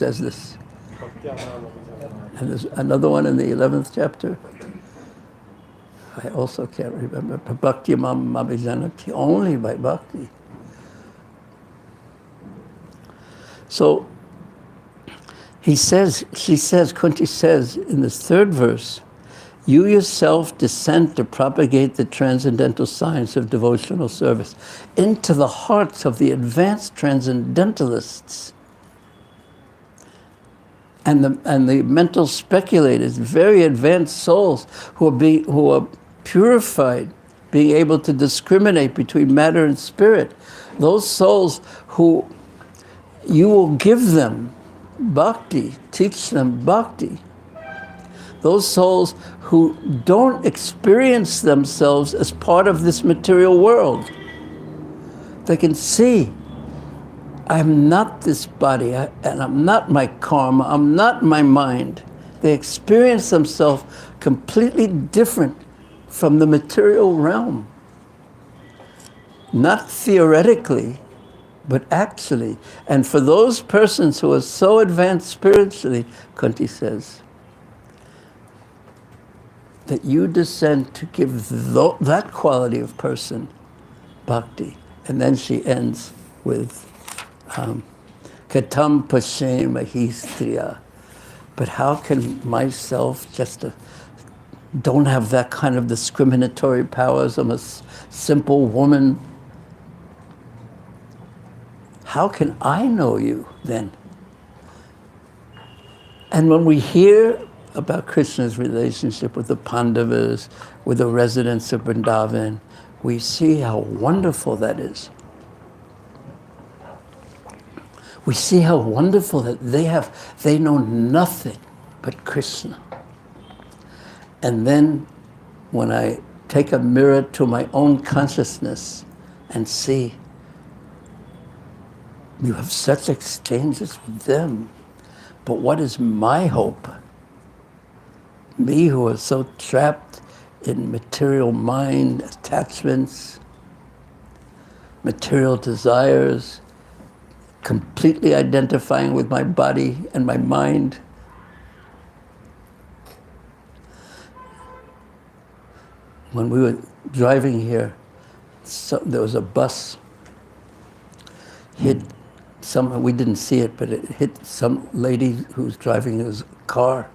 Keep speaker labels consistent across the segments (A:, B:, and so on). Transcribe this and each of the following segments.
A: says this. And there's another one in the 11th chapter. I also can't remember. Bhakti mam abhijanati, only by bhakti. So she says, Kunti says in this third verse, you yourself descend to propagate the transcendental science of devotional service into the hearts of the advanced transcendentalists and the mental speculators, very advanced souls who are purified, being able to discriminate between matter and spirit. Those souls who you will give them bhakti, teach them bhakti. Those souls who don't experience themselves as part of this material world. They can see, I'm not this body, and I'm not my karma, I'm not my mind. They experience themselves completely different from the material realm. Not theoretically, but actually. And for those persons who are so advanced spiritually, Kunti says, that you descend to give that quality of person bhakti. And then she ends with katam pashem mahistriya. But how can myself just don't have that kind of discriminatory powers? I'm a simple woman. How can I know you then? And when we hear about Krishna's relationship with the Pandavas, with the residents of Vrindavan, we see how wonderful that is. We see how wonderful that they know nothing but Krishna. And then when I take a mirror to my own consciousness and see, you have such exchanges with them, but what is my hope? Me who is so trapped in material mind attachments, material desires, completely identifying with my body and my mind. When we were driving here, there was a bus hit someone, we didn't see it, but it hit some lady who was driving his car.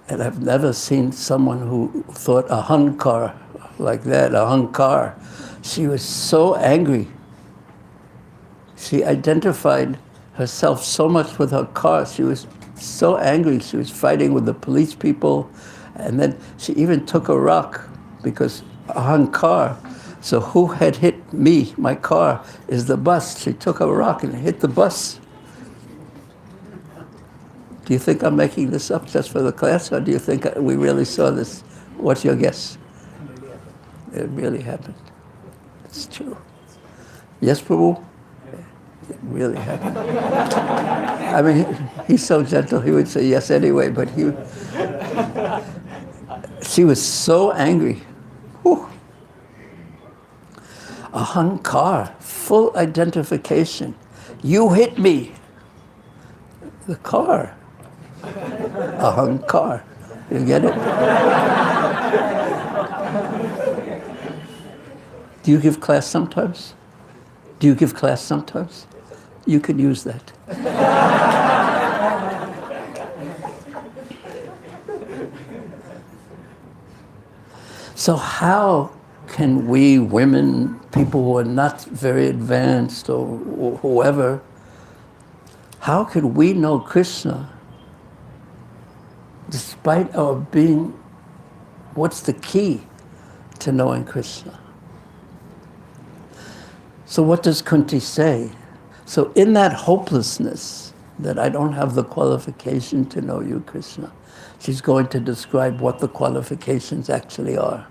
A: And I've never seen someone who thought a hankar like that, a hankar. She was so angry. She identified herself so much with her car. She was so angry. She was fighting with the police people. And then she even took a rock because a hankar. So who had hit me, my car, is the bus. She took a rock and hit the bus. Do you think I'm making this up just for the class, or do you think we really saw this? What's your guess? It really happened. It's true. Yes, Prabhu? It really happened. I mean, he's so gentle, he would say yes anyway, but she was so angry. Whew. A hankar, full identification. You hit me. The car. A hankar. You get it? Do you give class sometimes? Do you give class sometimes? You can use that. So how can we women, people who are not very advanced or whoever, how can we know Krishna despite our being, what's the key to knowing Krishna? So what does Kunti say? So in that hopelessness, that I don't have the qualification to know you, Krishna, she's going to describe what the qualifications actually are.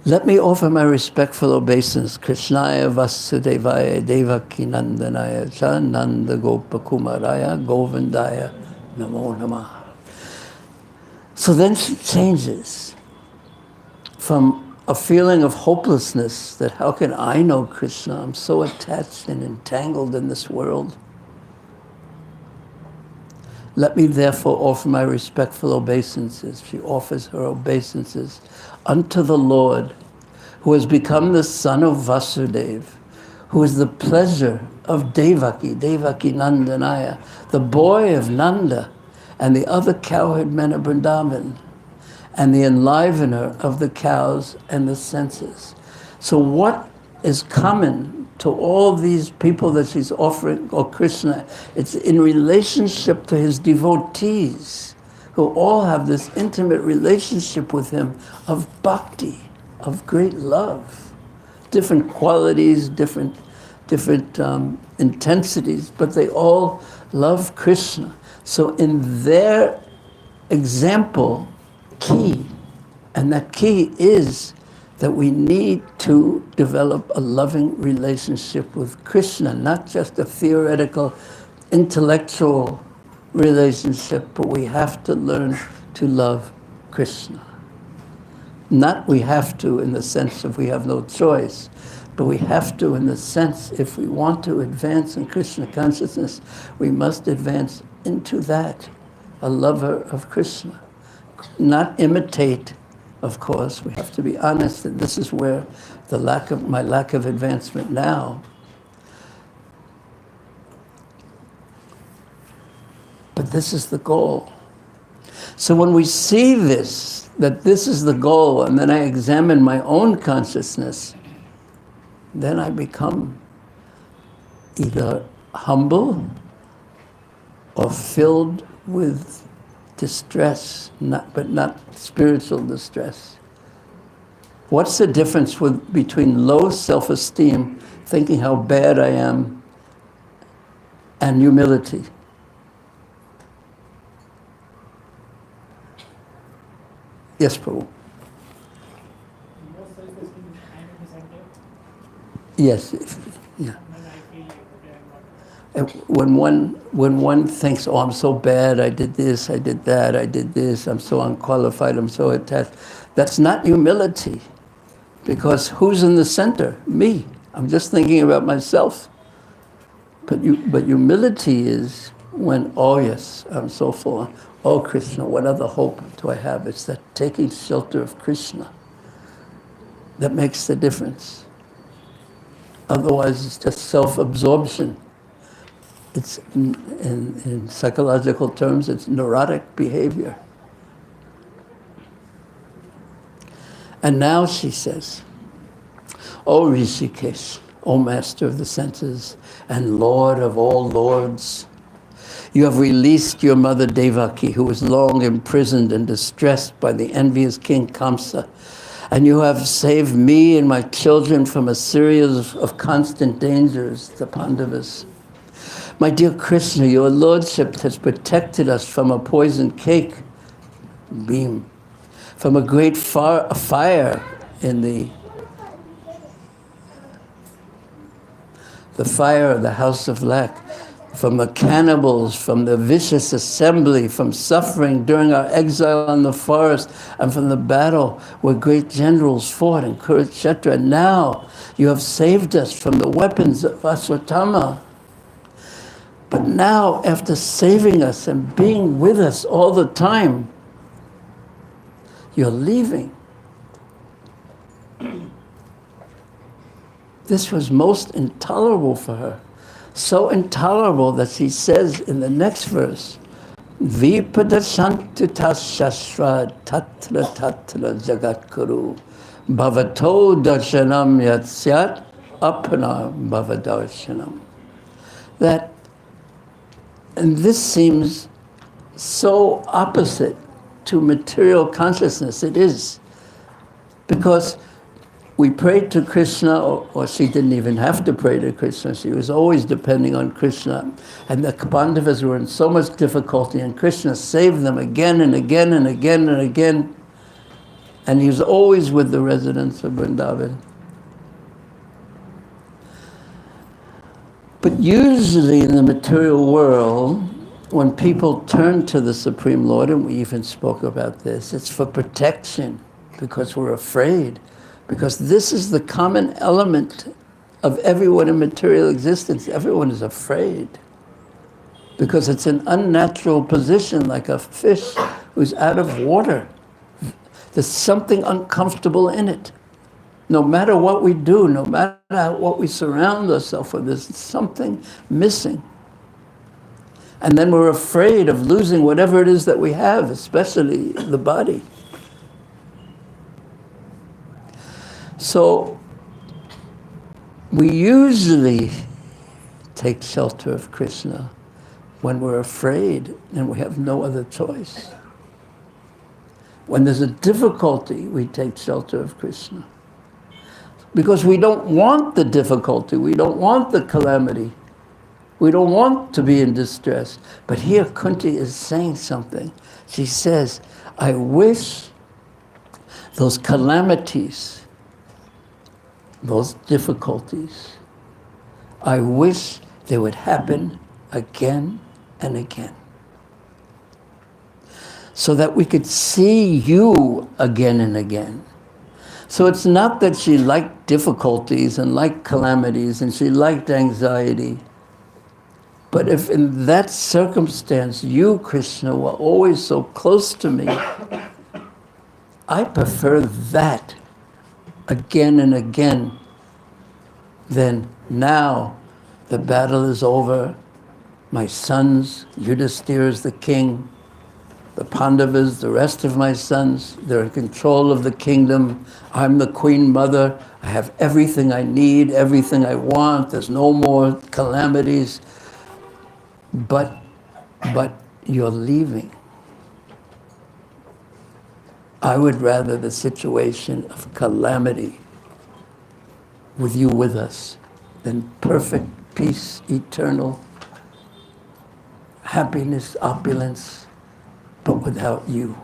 A: Let me offer my respectful obeisance, Krishnaya Vasudevaya Devaki Nandanaya Cha Nanda Gopakumaraya Govindaya Namo Namah. So then she changes from a feeling of hopelessness that how can I know Krishna? I'm so attached and entangled in this world. Let me therefore offer my respectful obeisances. She offers her obeisances unto the Lord, who has become the son of Vasudeva, who is the pleasure of Devaki, Devaki Nandanaya, the boy of Nanda, and the other cowherd men of Vrindavan, and the enlivener of the cows and the senses. So what is common to all these people that she's offering, or Krishna? It's in relationship to his devotees, who all have this intimate relationship with him of bhakti, of great love. Different qualities, different intensities, but they all love Krishna. So in their example, key, and that key is that we need to develop a loving relationship with Krishna, not just a theoretical, intellectual relationship, but we have to learn to love Krishna. Not we have to in the sense of we have no choice, but we have to in the sense if we want to advance in Krishna consciousness, we must advance into that, a lover of Krishna. Not imitate, of course. We have to be honest that this is where my lack of advancement now. But this is the goal. So when we see this, that this is the goal, and then I examine my own consciousness, then I become either humble or filled with distress, but not spiritual distress. What's the difference between low self-esteem, thinking how bad I am, and humility? Yes, Prabhu. Yes, yeah. When one thinks, oh, I'm so bad, I did this, I did that, I did this, I'm so unqualified, I'm so attached, that's not humility. Because who's in the center? Me. I'm just thinking about myself. But humility is when, oh yes, I'm so full. Oh Krishna, what other hope do I have? It's that taking shelter of Krishna that makes the difference. Otherwise, it's just self-absorption. It's, in psychological terms, it's neurotic behavior. And now she says, O Rishikesh, O Master of the senses, and Lord of all lords, you have released your mother Devaki, who was long imprisoned and distressed by the envious King Kamsa, and you have saved me and my children from a series of constant dangers, the Pandavas. My dear Krishna, your lordship has protected us from a poisoned cake beam, from a great fire in the fire of the house of lac, from the cannibals, from the vicious assembly, from suffering during our exile in the forest, and from the battle where great generals fought in Kurukshetra. Now you have saved us from the weapons of Aswatthama. But now, after saving us and being with us all the time, you're leaving. This was most intolerable for her. So intolerable that she says in the next verse, Vipadashantu shastra tatra tatra jagat kuru bhavato darshanam yatsyat apana bhavadarshanam. That, and this seems so opposite to material consciousness. It is. Because we prayed to Krishna, or she didn't even have to pray to Krishna. She was always depending on Krishna. And the Pandavas were in so much difficulty, and Krishna saved them again and again and again and again. And he was always with the residents of Vrindavan. But usually in the material world, when people turn to the Supreme Lord, and we even spoke about this, it's for protection, because we're afraid. Because this is the common element of everyone in material existence. Everyone is afraid. because it's an unnatural position, like a fish who's out of water. There's something uncomfortable in it. No matter what we do, no matter what we surround ourselves with, there's something missing. And then we're afraid of losing whatever it is that we have, especially the body. So we usually take shelter of Krishna when we're afraid and we have no other choice. When there's a difficulty, we take shelter of Krishna. Because we don't want the difficulty, we don't want the calamity, we don't want to be in distress. But here Kunti is saying something. She says, I wish those calamities, those difficulties, I wish they would happen again and again, so that we could see you again and again. So it's not that she liked difficulties and liked calamities and she liked anxiety. But if in that circumstance you, Krishna, were always so close to me, I prefer that again and again. Then now the battle is over. My sons, Yudhisthira is the king. The Pandavas, the rest of my sons, they're in control of the kingdom. I'm the queen mother. I have everything I need, everything I want. There's no more calamities. But you're leaving. I would rather the situation of calamity with you with us than perfect peace, eternal happiness, opulence, but without you.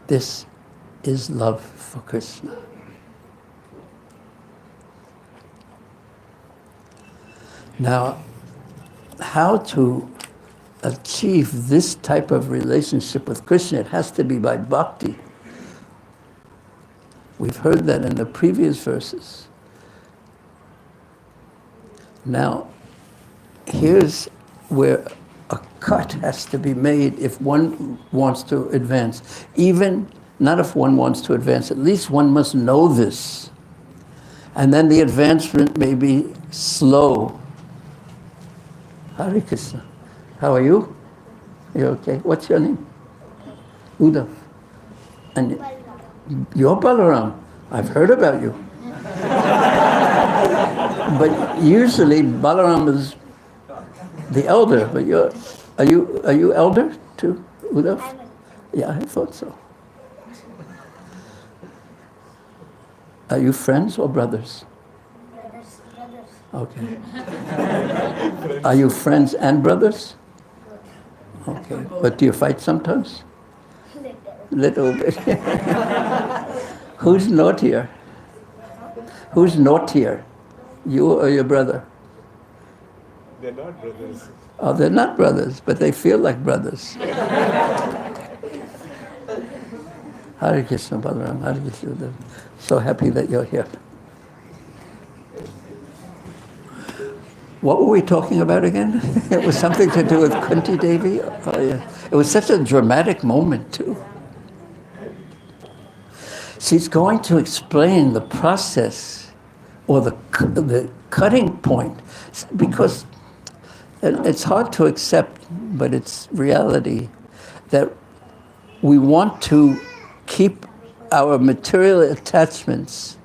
A: This is love for Krishna. Now, how to achieve this type of relationship with Krishna? It has to be by bhakti. We've heard that in the previous verses. Now, here's where a cut has to be made if one wants to advance. Even, not if one wants to advance, at least one must know this. And then the advancement may be slow. Hare Krishna. How are you? You okay? What's your name? Uddhav. And you're Balaram. I've heard about you. But usually Balaram is the elder, but are you elder too, Uddhav? Yeah, I thought so. Are you friends or brothers?
B: Brothers.
A: Okay. Are you friends and brothers? Okay. But do you fight sometimes? Little bit. Who's naughtier? Who's naughtier? You or your brother?
C: They're not brothers.
A: Oh, they're not brothers, but they feel like brothers. Hare Krishna, Balaram, Hare Krishna. So happy that you're here. What were we talking about again? It was something to do with Kunti Devi. Oh, yeah. It was such a dramatic moment, too. She's going to explain the process or the cutting point, because it's hard to accept, but it's reality, that we want to keep our material attachments,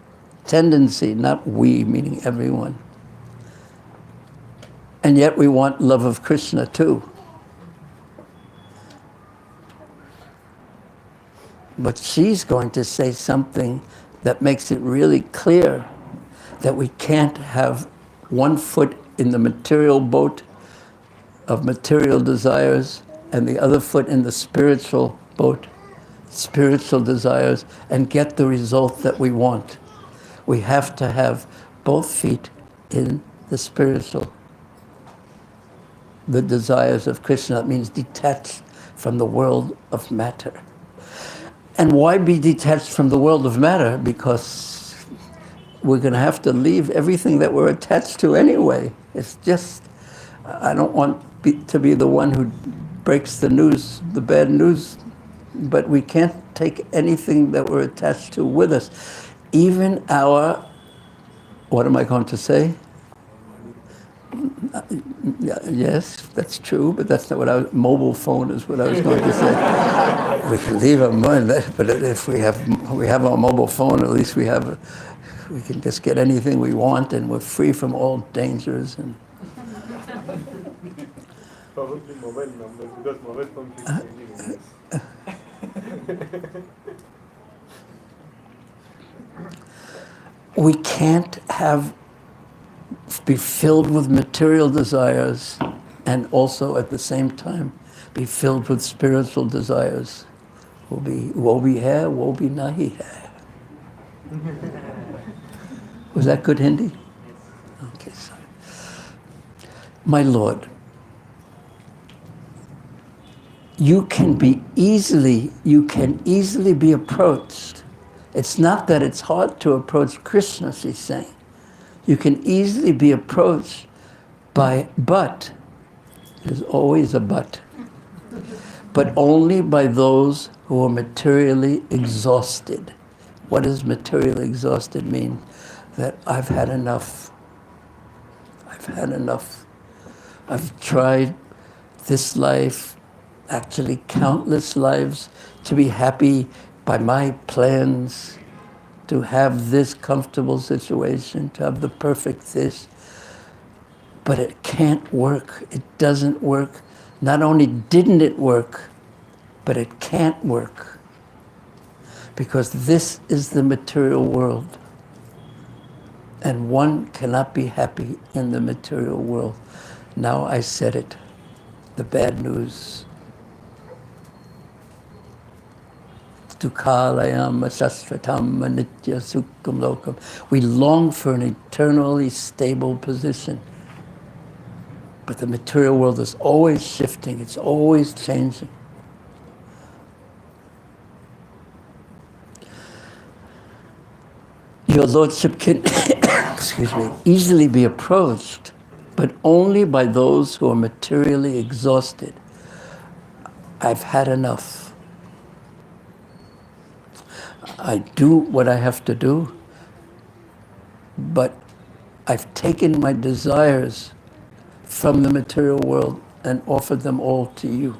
A: tendency, not we, meaning everyone. And yet we want love of Krishna too. But she's going to say something that makes it really clear that we can't have one foot in the material boat of material desires and the other foot in the spiritual boat, spiritual desires, and get the result that we want. We have to have both feet in the spiritual. The desires of Krishna, that means detached from the world of matter. And why be detached from the world of matter? Because we're going to have to leave everything that we're attached to anyway. It's just I don't want to be the one who breaks the news, the bad news, but we can't take anything that we're attached to with us. Even our, what am I going to say? Yes, that's true, but that's not what mobile phone is what I was going to say. We can leave our money, but if we have our mobile phone, at least we can just get anything we want, and we're free from all dangers. And
C: Probably mobile numbers, because mobile phone keeps changing numbers.
A: we can't be filled with material desires and also at the same time be filled with spiritual desires. Wo bhi hai, wo bhi nahi hai. Was that good Hindi? Okay, sorry. My Lord, you can easily be approached. It's not that it's hard to approach Krishna, she's saying. You can easily be approached but, there's always a but only by those who are materially exhausted. What does materially exhausted mean? That I've had enough. I've had enough. I've tried this life, actually countless lives, to be happy by my plans, to have this comfortable situation, to have the perfect this. But it can't work. It doesn't work. Not only didn't it work, but it can't work. Because this is the material world. And one cannot be happy in the material world. Now I said it. The bad news. Dukhalayam sasvatam anitya sukham lokam. We long for an eternally stable position. But the material world is always shifting. It's always changing. Your Lordship can excuse me, easily be approached, but only by those who are materially exhausted. I've had enough. I do what I have to do, but I've taken my desires from the material world and offered them all to you.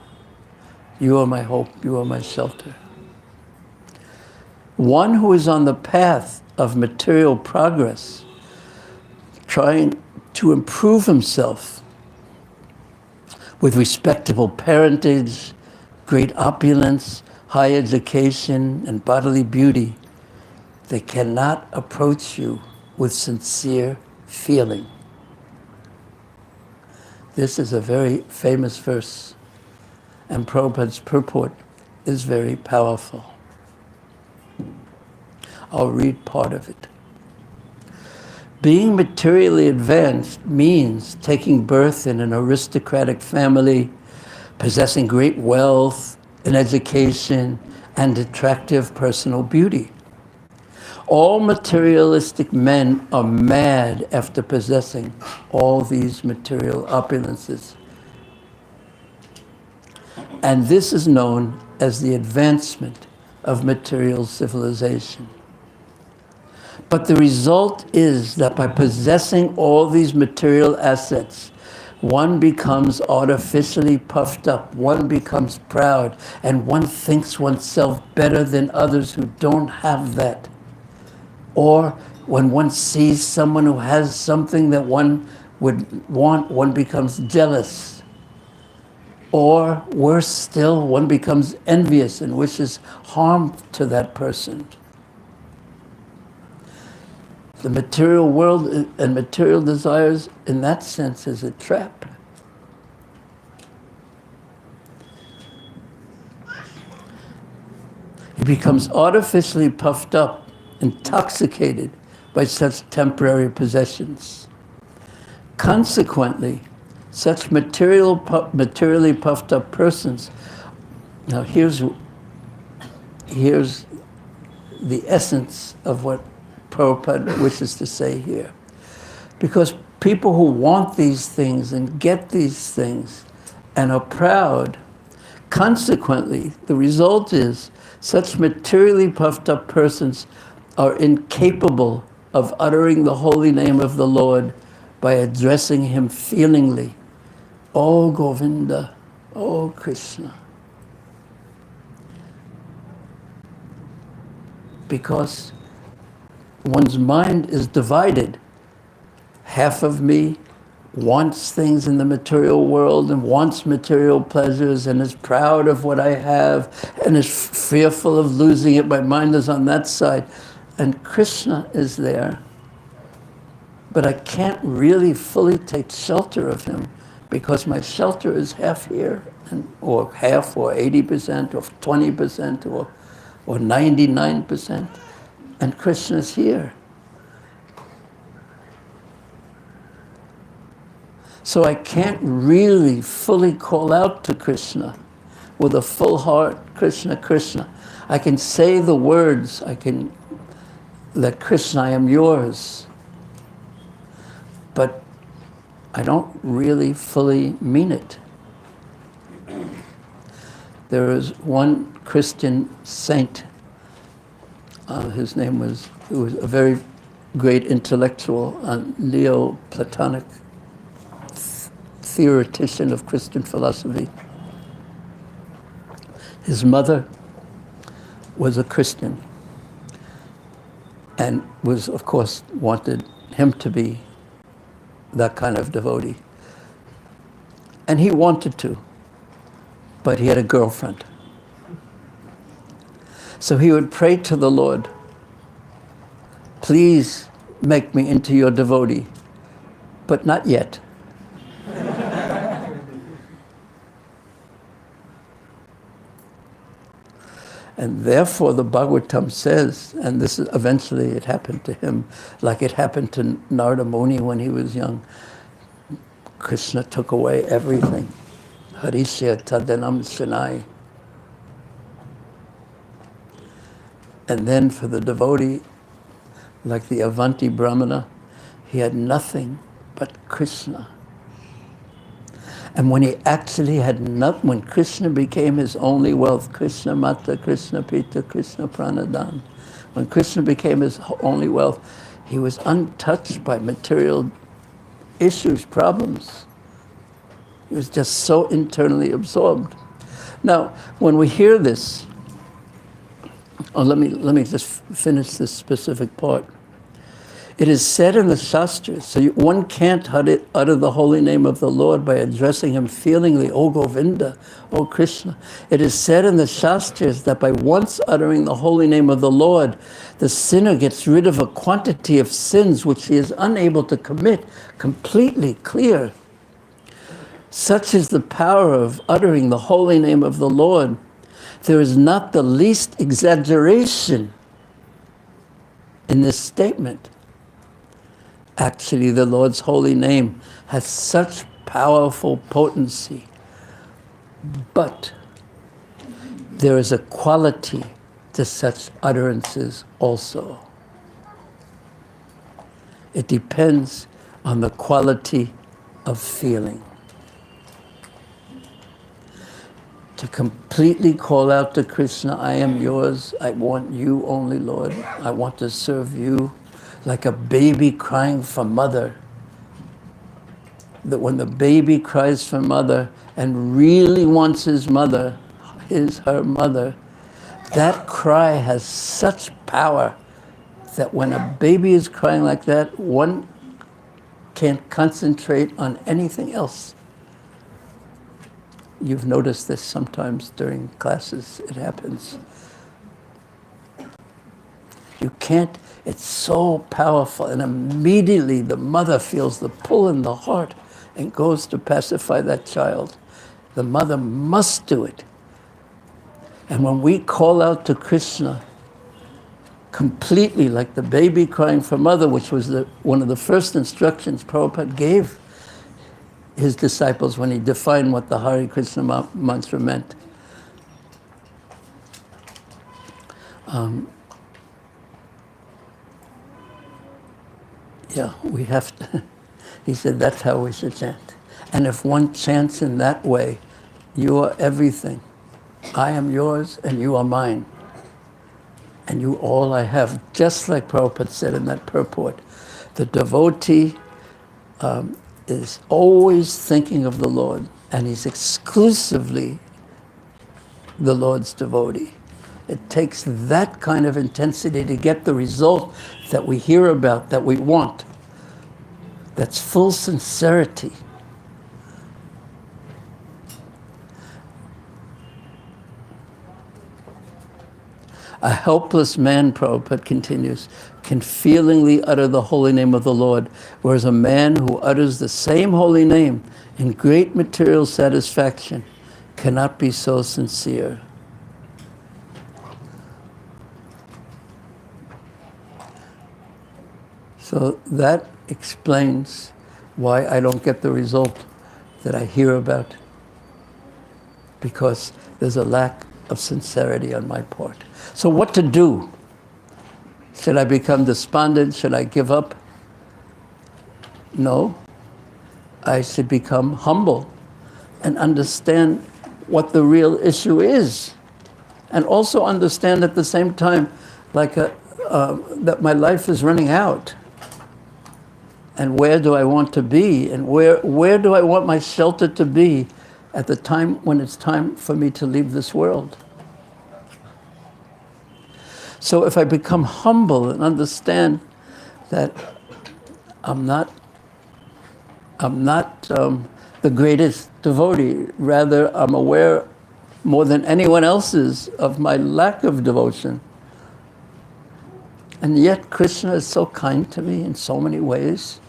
A: You are my hope, you are my shelter. One who is on the path of material progress, trying to improve himself with respectable parentage, great opulence, high education, and bodily beauty, they cannot approach you with sincere feeling. This is a very famous verse, and Prabhupada's purport is very powerful. I'll read part of it. Being materially advanced means taking birth in an aristocratic family, possessing great wealth, an education, and attractive personal beauty. All materialistic men are mad after possessing all these material opulences. And this is known as the advancement of material civilization. But the result is that by possessing all these material assets, one becomes artificially puffed up, one becomes proud, and one thinks oneself better than others who don't have that. Or when one sees someone who has something that one would want, one becomes jealous. Or worse still, one becomes envious and wishes harm to that person. The material world and material desires, in that sense, is a trap. He becomes artificially puffed up, intoxicated by such temporary possessions. Consequently, such materially puffed up persons, now here's the essence of what Prabhupada wishes to say here. Because people who want these things and get these things and are proud, consequently, the result is such materially puffed up persons are incapable of uttering the holy name of the Lord by addressing him feelingly. Oh Govinda, oh Krishna. Because one's mind is divided. Half of me wants things in the material world and wants material pleasures and is proud of what I have and is fearful of losing it. My mind is on that side. And Krishna is there. But I can't really fully take shelter of him because my shelter is half here, or half, or 80%, or 20%, or 99%. And Krishna's here. So I can't really fully call out to Krishna with a full heart, Krishna, Krishna. I can say the words, that Krishna, I am yours. But I don't really fully mean it. There is one Christian saint, his name was, who was a very great intellectual, Neo-Platonic theoretician of Christian philosophy. His mother was a Christian and was, of course, wanted him to be that kind of devotee. And he wanted to, but he had a girlfriend. So he would pray to the Lord, please make me into your devotee, but not yet. And therefore the Bhagavatam says, and this is eventually it happened to him, like it happened to Narada Muni when he was young. Krishna took away everything. Harishya tadanam shanai. And then for the devotee, like the Avanti Brahmana, he had nothing but Krishna. And when he actually had nothing, when Krishna became his only wealth, Krishna Mata, Krishna Pita, Krishna Pranadan, when Krishna became his only wealth, he was untouched by material issues, problems. He was just so internally absorbed. Now, when we hear this, let me just finish this specific part. It is said in the Shastras, so one can't utter the holy name of the Lord by addressing him feelingly, O Govinda, O Krishna. It is said in the Shastras that by once uttering the holy name of the Lord, the sinner gets rid of a quantity of sins which he is unable to commit, completely clear. Such is the power of uttering the holy name of the Lord. There is not the least exaggeration in this statement. Actually, the Lord's holy name has such powerful potency. But there is a quality to such utterances also. It depends on the quality of feeling. To completely call out to Krishna, I am yours, I want you only, Lord. I want to serve you. Like a baby crying for mother. That when the baby cries for mother and really wants his mother, her mother, that cry has such power that when a baby is crying like that, one can't concentrate on anything else. You've noticed this sometimes during classes, it happens. You can't, it's so powerful, and immediately the mother feels the pull in the heart and goes to pacify that child. The mother must do it. And when we call out to Krishna completely, like the baby crying for mother, which was one of the first instructions Prabhupada gave his disciples when he defined what the Hare Krishna mantra meant. Yeah, we have to, He said, that's how we should chant. And if one chants in that way, you are everything. I am yours and you are mine. And you all I have. Just like Prabhupada said in that purport. The devotee is always thinking of the Lord, and he's exclusively the Lord's devotee. It takes that kind of intensity to get the result that we hear about, that we want. That's full sincerity. A helpless man, Prabhupada continues, can feelingly utter the holy name of the Lord, whereas a man who utters the same holy name in great material satisfaction cannot be so sincere. So that explains why I don't get the result that I hear about, because there's a lack of sincerity on my part. So what to do? Should I become despondent? Should I give up? No. I should become humble and understand what the real issue is. And also understand at the same time that my life is running out. And where do I want to be? And where do I want my shelter to be at the time when it's time for me to leave this world? So if I become humble and understand that I'm not the greatest devotee, rather I'm aware more than anyone else is of my lack of devotion. And yet Krishna is so kind to me in so many ways.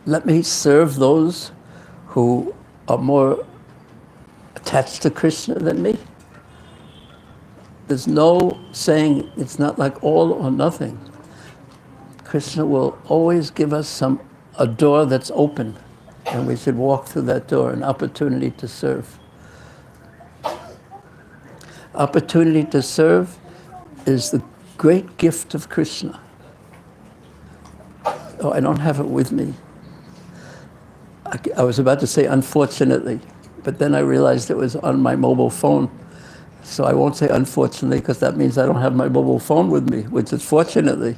A: Let me serve those who are more attached to Krishna than me. There's no saying it's not like all or nothing. Krishna will always give us a door that's open, and we should walk through that door, an opportunity to serve. Opportunity to serve is the great gift of Krishna. Oh, I don't have it with me. I was about to say unfortunately, but then I realized it was on my mobile phone. So I won't say unfortunately, because that means I don't have my mobile phone with me, which is fortunately.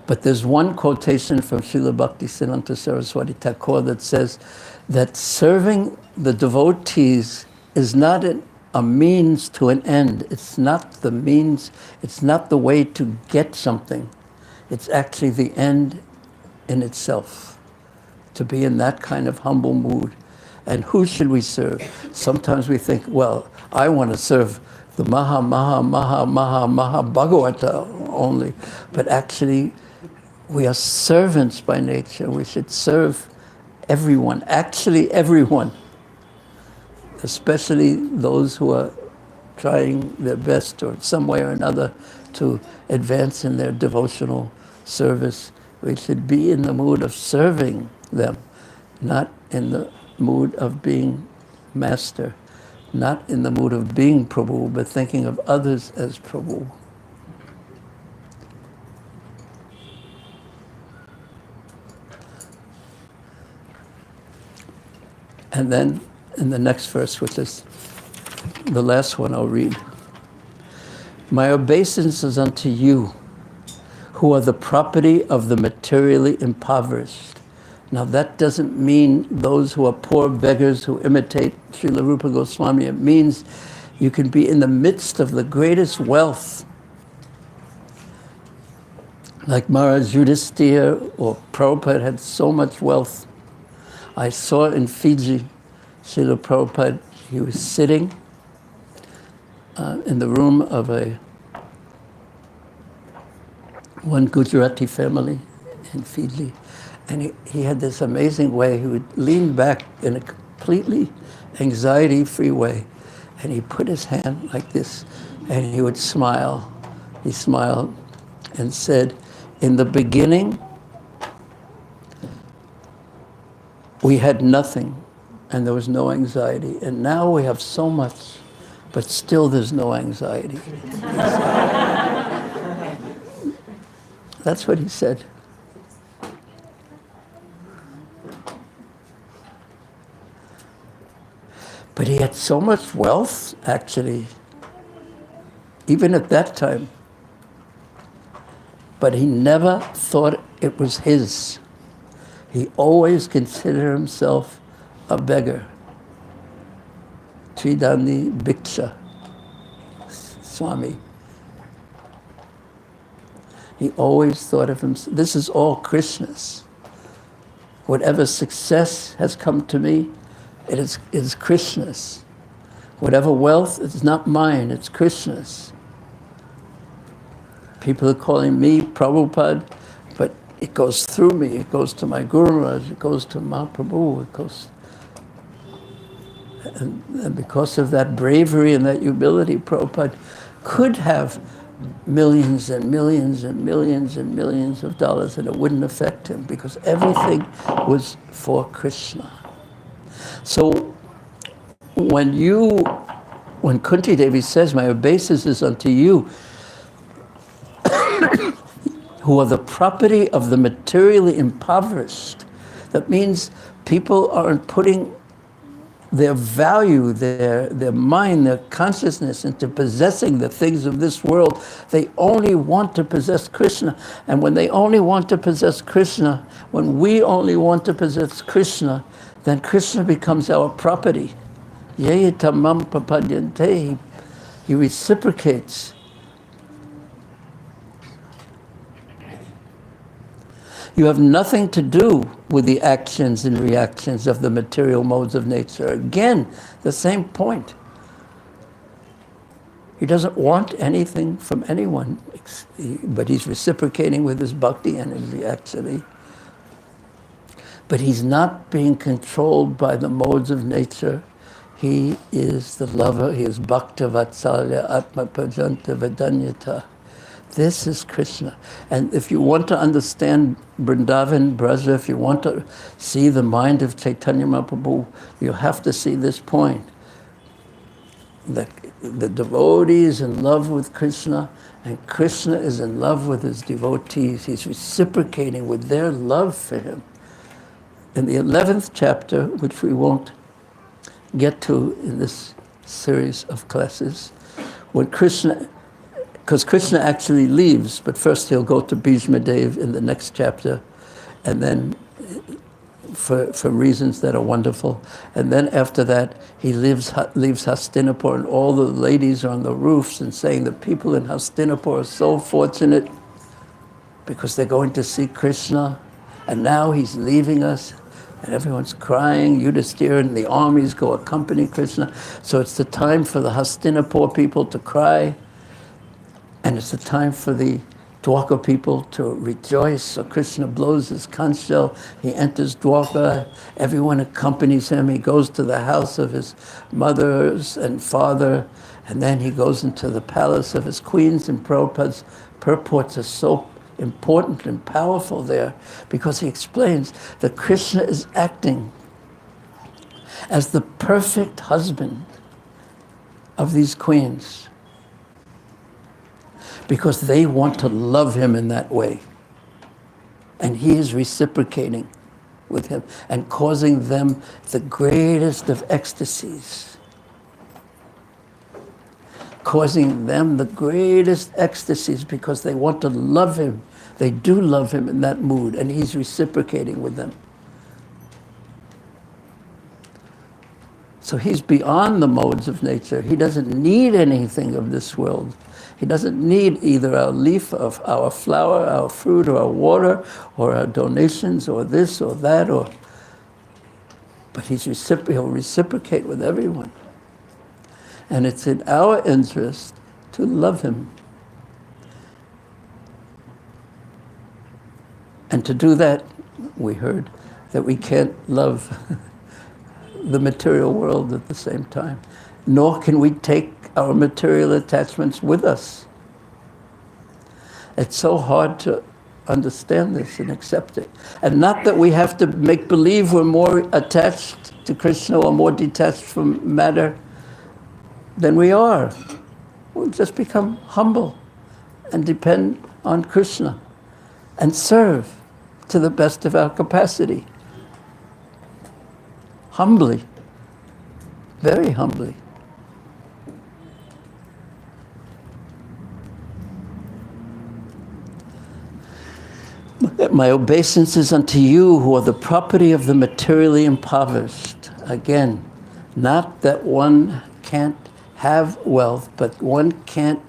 A: But there's one quotation from Srila Bhaktisiddhanta Saraswati Thakur that says that serving the devotees is not a means to an end. It's not the means, it's not the way to get something. It's actually the end in itself, to be in that kind of humble mood. And who should we serve? Sometimes we think, well, I want to serve the Maha Bhagavata only. But actually, we are servants by nature. We should serve everyone, actually everyone, especially those who are trying their best or some way or another to advance in their devotional service. We should be in the mood of serving them, not in the mood of being master, not in the mood of being Prabhu, but thinking of others as Prabhu. And then in the next verse, which is the last one I'll read. My obeisances unto you, who are the property of the materially impoverished. Now that doesn't mean those who are poor beggars who imitate Srila Rupa Goswami. It means you can be in the midst of the greatest wealth, like Maharaj Yudhisthira or Prabhupada had so much wealth. I saw in Fiji, Srila Prabhupada, he was sitting in the room of one Gujarati family in Fiji. And he had this amazing way. He would lean back in a completely anxiety-free way. And he put his hand like this, and he would smile. He smiled and said, in the beginning, we had nothing, and there was no anxiety. And now we have so much, but still there's no anxiety. That's what he said. But he had so much wealth, actually, even at that time. But he never thought it was his. He always considered himself a beggar. Tridani Bhiksha, Swami. He always thought of himself, this is all Krishna's. Whatever success has come to me, it is Krishna's. Whatever wealth, it's not mine, it's Krishna's. People are calling me Prabhupada, but it goes through me, it goes to my Guru Maharaj, it goes to Mahaprabhu, it goes... And because of that bravery and that humility, Prabhupada could have millions and millions and millions and millions of dollars and it wouldn't affect him because everything was for Krishna. So when Kunti Devi says, my obeisance is unto you, who are the property of the materially impoverished, that means people aren't putting their value, their mind, their consciousness into possessing the things of this world. They only want to possess Krishna. And when they only want to possess Krishna, when we only want to possess Krishna, then Krishna becomes our property. Ye tamam papadyante. He reciprocates. You have nothing to do with the actions and reactions of the material modes of nature. Again, the same point. He doesn't want anything from anyone, but he's reciprocating with his bhakti energy, actually. But he's not being controlled by the modes of nature. He is the lover. He is Bhakta Vatsalya Atma Pajanta Vedanyata. This is Krishna. And if you want to understand Vrindavan, Braja, if you want to see the mind of Chaitanya Mahaprabhu, you have to see this point. That the devotee is in love with Krishna, and Krishna is in love with his devotees. He's reciprocating with their love for him. In the 11th chapter, which we won't get to in this series of classes, when Krishna... Because Krishna actually leaves, but first he'll go to Bhishma Dev in the next chapter, and then for reasons that are wonderful. And then after that, he leaves Hastinapur, and all the ladies are on the roofs and saying the people in Hastinapur are so fortunate because they're going to see Krishna, and now he's leaving us, and everyone's crying. Yudhisthira and the armies go accompany Krishna. So it's the time for the Hastinapur people to cry. And it's the time for the Dwarka people to rejoice. So Krishna blows his conch shell. He enters Dwarka. Everyone accompanies him. He goes to the house of his mothers and father. And then he goes into the palace of his queens. And Prabhupada's purports are so important and powerful there because he explains that Krishna is acting as the perfect husband of these queens, because they want to love him in that way. And he is reciprocating with him and causing them the greatest of ecstasies. Causing them the greatest ecstasies because they want to love him. They do love him in that mood, and he's reciprocating with them. So he's beyond the modes of nature. He doesn't need anything of this world. He doesn't need either our leaf, of our flower, our fruit, or our water, or our donations, or this or that, but he'll reciprocate with everyone. And it's in our interest to love him. And to do that, we heard that we can't love the material world at the same time, nor can we take our material attachments with us. It's so hard to understand this and accept it. And not that we have to make believe we're more attached to Krishna or more detached from matter than we are. We'll just become humble and depend on Krishna and serve to the best of our capacity. Humbly. very humbly. My obeisance is unto you who are the property of the materially impoverished. Again, not that one can't have wealth, but one can't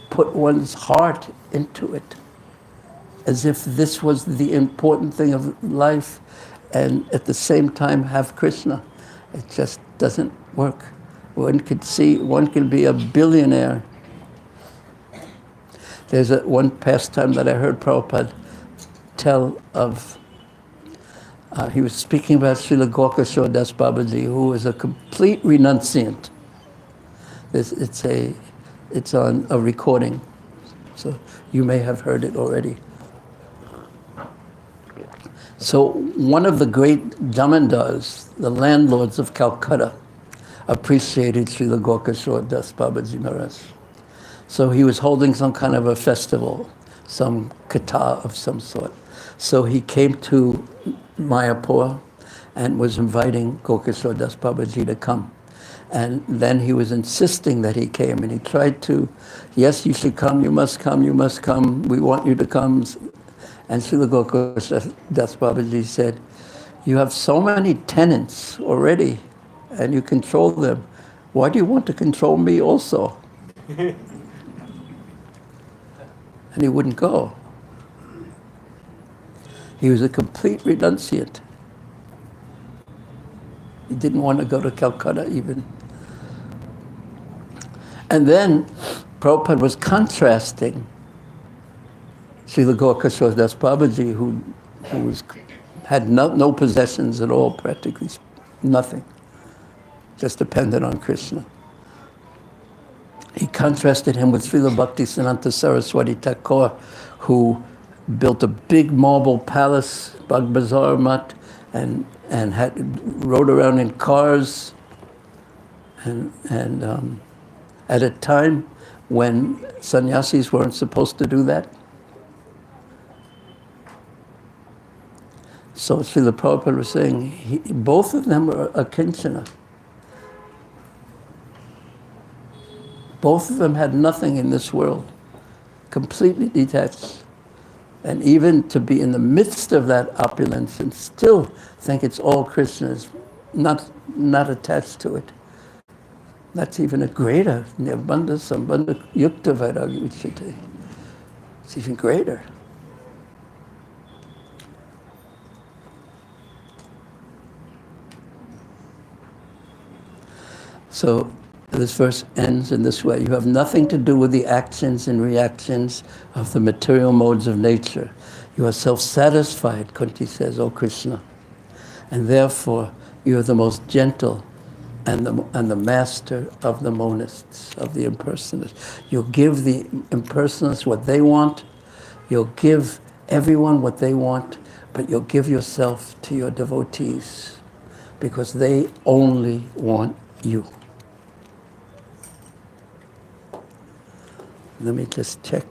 A: put one's heart into it as if this was the important thing of life and at the same time have Krishna. It just doesn't work. One can be a billionaire. There's one pastime that I heard Prabhupada tell of. He was speaking about Srila Gorkashore Das Babaji, who is a complete renunciant. It's on a recording, so you may have heard it already. So one of the great Jamindars, the landlords of Calcutta, appreciated Srila Gorkashore Das Babaji Maharaj. So he was holding some kind of a festival, some kata of some sort. So he came to Mayapur and was inviting Gorkashore Das Babaji to come. And then he was insisting that he came, and he tried to, yes, you should come, you must come, you must come, we want you to come. And Srila Gorkashore Das Babaji said, you have so many tenants already, and you control them. Why do you want to control me also? And he wouldn't go. He was a complete renunciant. He didn't want to go to Calcutta even. And then Prabhupada was contrasting Srila Gorkashore Das Babaji, who had no possessions at all, practically nothing, just dependent on Krishna. He contrasted him with Srila Bhaktisiddhanta Saraswati Thakur, who built a big marble palace, Bag Bazaar Mat, and rode around in cars, and at a time when sannyasis weren't supposed to do that. So Srila Prabhupada was saying, both of them are akinchana. Both of them had nothing in this world, completely detached. And even to be in the midst of that opulence and still think it's all Krishna's, not attached to it. That's even a greater, nirbandha sambandha yukta vairagya uchyate. It's even greater. So this verse ends in this way. You have nothing to do with the actions and reactions of the material modes of nature. You are self-satisfied, Kunti says, O Krishna. And therefore, you are the most gentle and the master of the monists, of the impersonalists. You'll give the impersonalists what they want. You'll give everyone what they want, but you'll give yourself to your devotees because they only want you. Let me just check.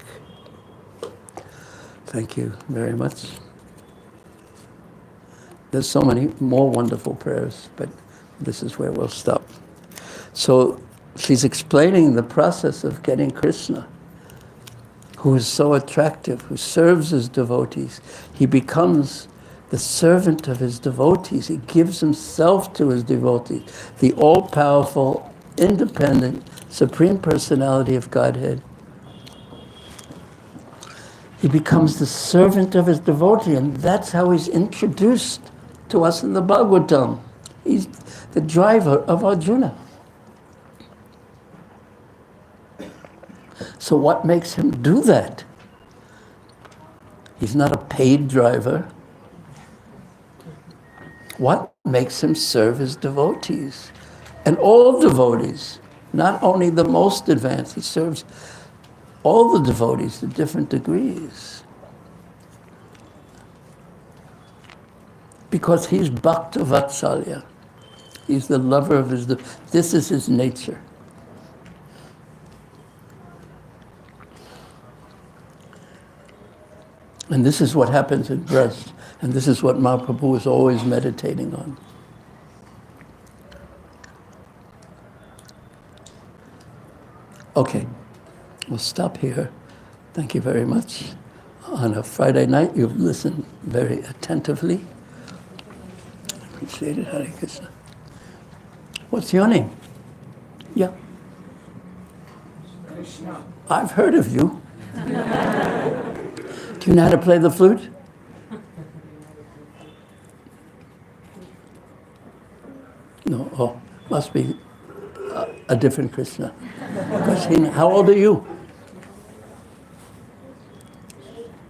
A: Thank you very much. There's so many more wonderful prayers, but this is where we'll stop. So she's explaining the process of getting Krishna, who is so attractive, who serves his devotees. He becomes the servant of his devotees. He gives himself to his devotees. The all-powerful, independent, Supreme Personality of Godhead. He becomes the servant of his devotee, and that's how he's introduced to us in the Bhagavatam. He's the driver of Arjuna. So what makes him do that? He's not a paid driver. What makes him serve his devotees? And all devotees, not only the most advanced, he serves all the devotees to different degrees. Because he's Bhakta Vatsalya. He's the lover of his, this is his nature. And this is what happens in Braj. And this is what Mahaprabhu is always meditating on. Okay, we'll stop here. Thank you very much. On a Friday night, you've listened very attentively. Appreciate it, Hare Krishna. What's your name? Yeah.
D: Krishna.
A: I've heard of you. Do you know how to play the flute? No. Oh, must be a different Krishna. How old are you?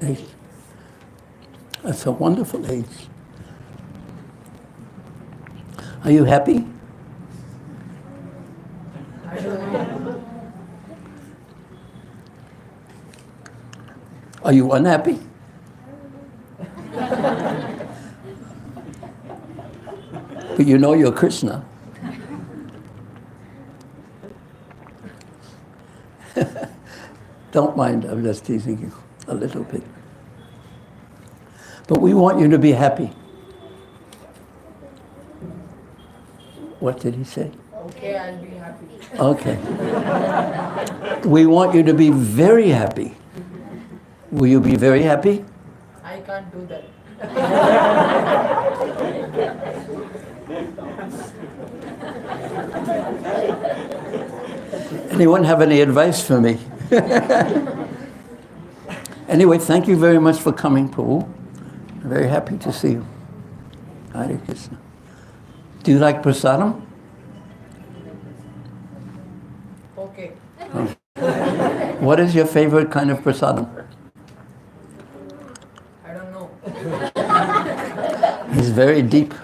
A: 8. That's a wonderful age. Are you happy? Are you unhappy? But you know you're Krishna. Don't mind, I'm just teasing you a little bit. But we want you to be happy. What did he say?
D: Okay, I'll be happy.
A: Okay. We want you to be very happy. Will you be very happy?
D: I can't do that.
A: Anyone have any advice for me? Anyway, thank you very much for coming, Prabhu. I'm very happy to see you. Hare Krishna. Do you like prasadam?
D: Okay.
A: What is your favorite kind of prasadam?
D: I don't know.
A: He's very deep.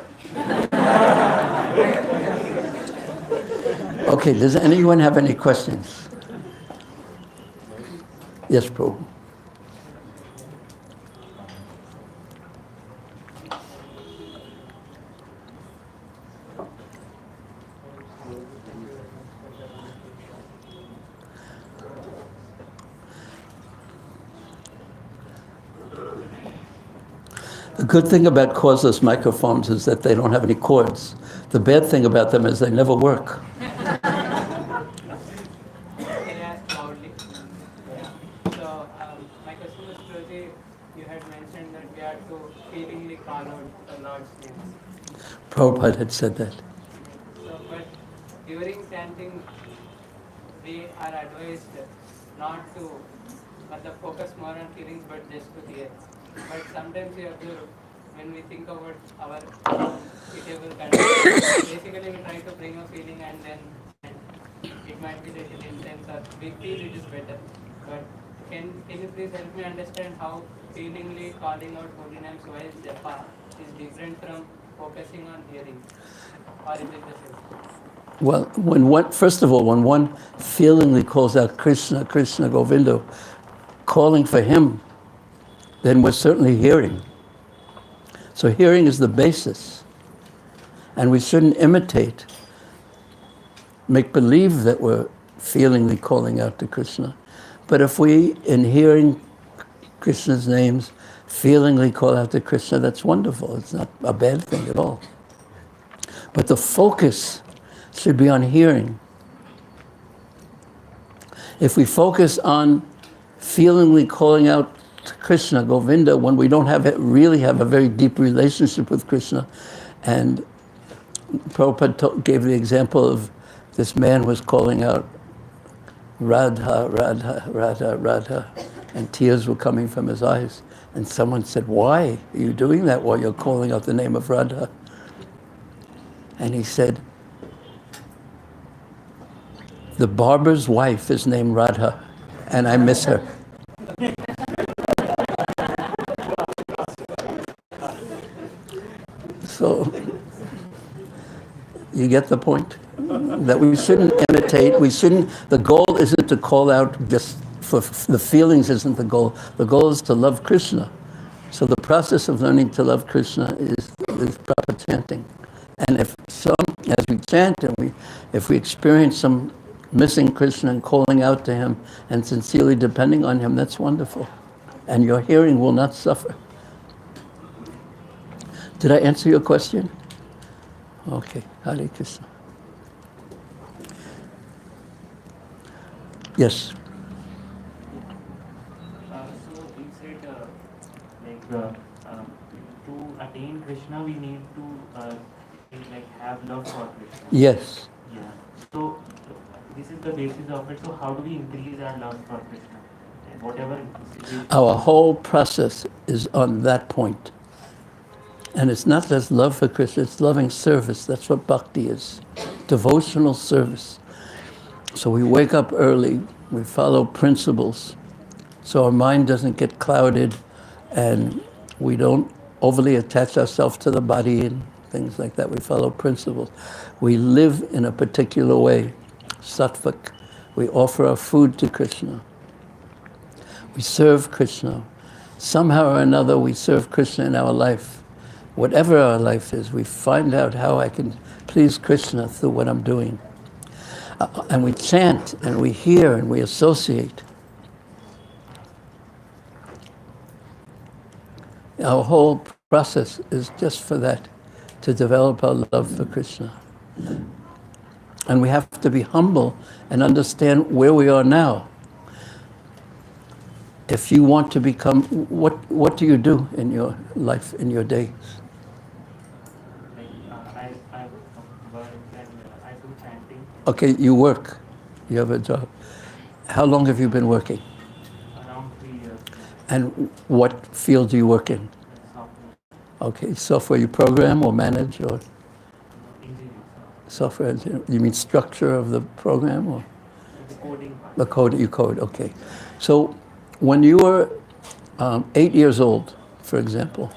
A: Okay, does anyone have any questions? Yes, Prabhu. The good thing about cordless microphones is that they don't have any cords. The bad thing about them is they never work.
E: Can I ask loudly? Yeah. So, my question was, Prabhuji, you had mentioned that we have to feelingly call out the Lord's names.
A: Prabhupada had said that.
E: So, but during chanting, we are advised not to focus more on feelings but just to hear. But sometimes we observe when we think about our suitable condition, basically we try to bring a feeling and then it might be little intense or we feel it is better. But can you please help me understand how feelingly calling out holy names while japa is different from focusing on hearing? Or is it the same?
A: Well, first of all, when one feelingly calls out Krishna, Krishna, Govinda, calling for him, then we're certainly hearing. So hearing is the basis. And we shouldn't imitate, make believe that we're feelingly calling out to Krishna. But if we, in hearing Krishna's names, feelingly call out to Krishna, that's wonderful. It's not a bad thing at all. But the focus should be on hearing. If we focus on feelingly calling out to Krishna, Govinda, when we don't really have a very deep relationship with Krishna, and Prabhupada gave the example of this man was calling out Radha, Radha, Radha, Radha, and tears were coming from his eyes. And someone said, "Why are you doing that while you're calling out the name of Radha?" And he said, "The barber's wife is named Radha, and I miss her." So, you get the point? That we shouldn't imitate, the goal isn't to call out just for the feelings isn't the goal. The goal is to love Krishna. So the process of learning to love Krishna is proper chanting. And as we chant and if we experience some missing Krishna and calling out to him and sincerely depending on him, that's wonderful. And your hearing will not suffer. Did I answer your question? Okay, Hare Krishna. Yes.
F: So you said to attain Krishna we need to have love for Krishna.
A: Yes.
F: Yeah. So this is the basis of it. So how do we increase our love for Krishna? And whatever situation.
A: Our whole process is on that point. And it's not just love for Krishna, it's loving service. That's what bhakti is. Devotional service. So we wake up early, we follow principles, so our mind doesn't get clouded and we don't overly attach ourselves to the body and things like that. We follow principles. We live in a particular way, sattvik. We offer our food to Krishna. We serve Krishna. Somehow or another we serve Krishna in our life. Whatever our life is, we find out how I can please Krishna through what I'm doing. And we chant, and we hear, and we associate. Our whole process is just for that, to develop our love for Krishna. And we have to be humble and understand where we are now. If you want to become, what do you do in your life, in your days?
F: I work and I do chanting
A: Okay, you work. You have a job. How long have you been working?
F: around 3 years.
A: And what field do you work in?
F: Software
A: Okay, software you program or manage or
F: engineering.
A: software engineer? You mean structure of the program or
F: The coding part.
A: the code? You code, okay. So when you were 8 years old, for example,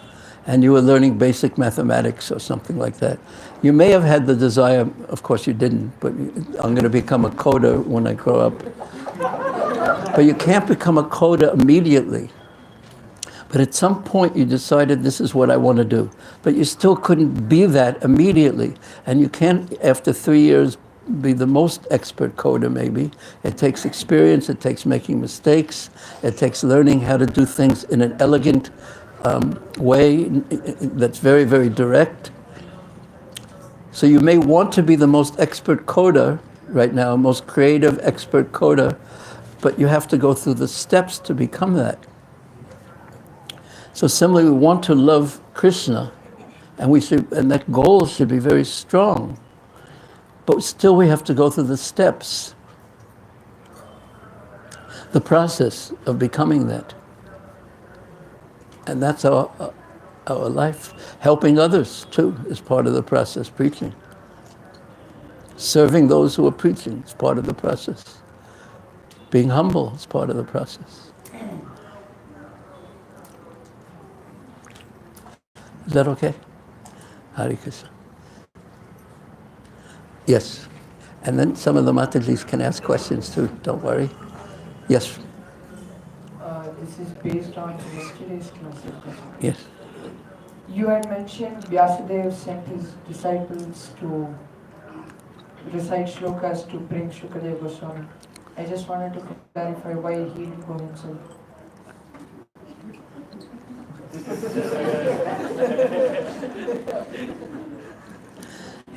A: and you were learning basic mathematics or something like that, you may have had the desire, of course you didn't, but I'm going to become a coder when I grow up. But you can't become a coder immediately. But at some point you decided this is what I want to do. But you still couldn't be that immediately. And you can't, after 3 years, be the most expert coder maybe. It takes experience, it takes making mistakes, it takes learning how to do things in an elegant way that's very, very direct. So you may want to be the most expert coder right now, most creative expert coder, but you have to go through the steps to become that. So similarly, we want to love Krishna, and that goal should be very strong. But still we have to go through the steps, the process of becoming that. And that's our life. Helping others, too, is part of the process, preaching. Serving those who are preaching is part of the process. Being humble is part of the process. Is that okay? Hare Krishna. Yes. And then some of the Matajis can ask questions too, don't worry. Yes.
G: This is based on yesterday's class.
A: Yes.
G: You had mentioned Vyasadeva sent his disciples to recite shlokas to bring Shukadeva Goswami. I just wanted to clarify why he didn't go himself.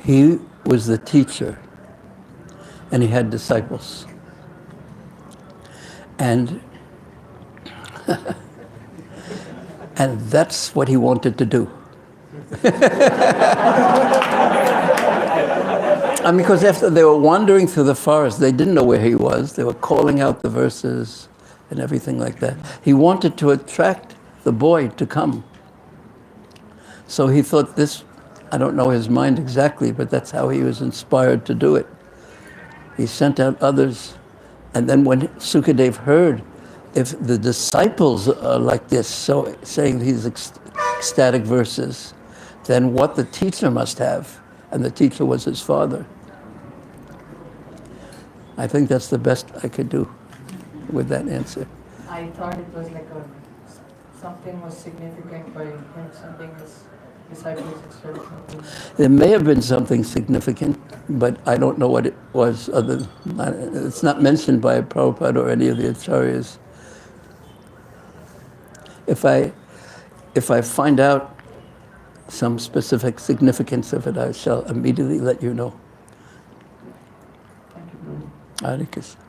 A: He was the teacher, and he had disciples. And and that's what he wanted to do. And because after they were wandering through the forest, they didn't know where he was. They were calling out the verses and everything like that. He wanted to attract the boy to come. So he thought this, I don't know his mind exactly, but that's how he was inspired to do it. He sent out others. And then when Sukadev heard, if the disciples are like this, so saying these ecstatic verses, then what the teacher must have, and the teacher was his father. I think that's the best I could do with that answer.
G: I thought it was like something was significant by him sending his disciples instead of something.
A: There may have been something significant, but I don't know what it was. It's not mentioned by Prabhupada or any of the acharyas. If I find out some specific significance of it, I shall immediately let you know.
G: Thank you, Guru.
A: Hare Krishna.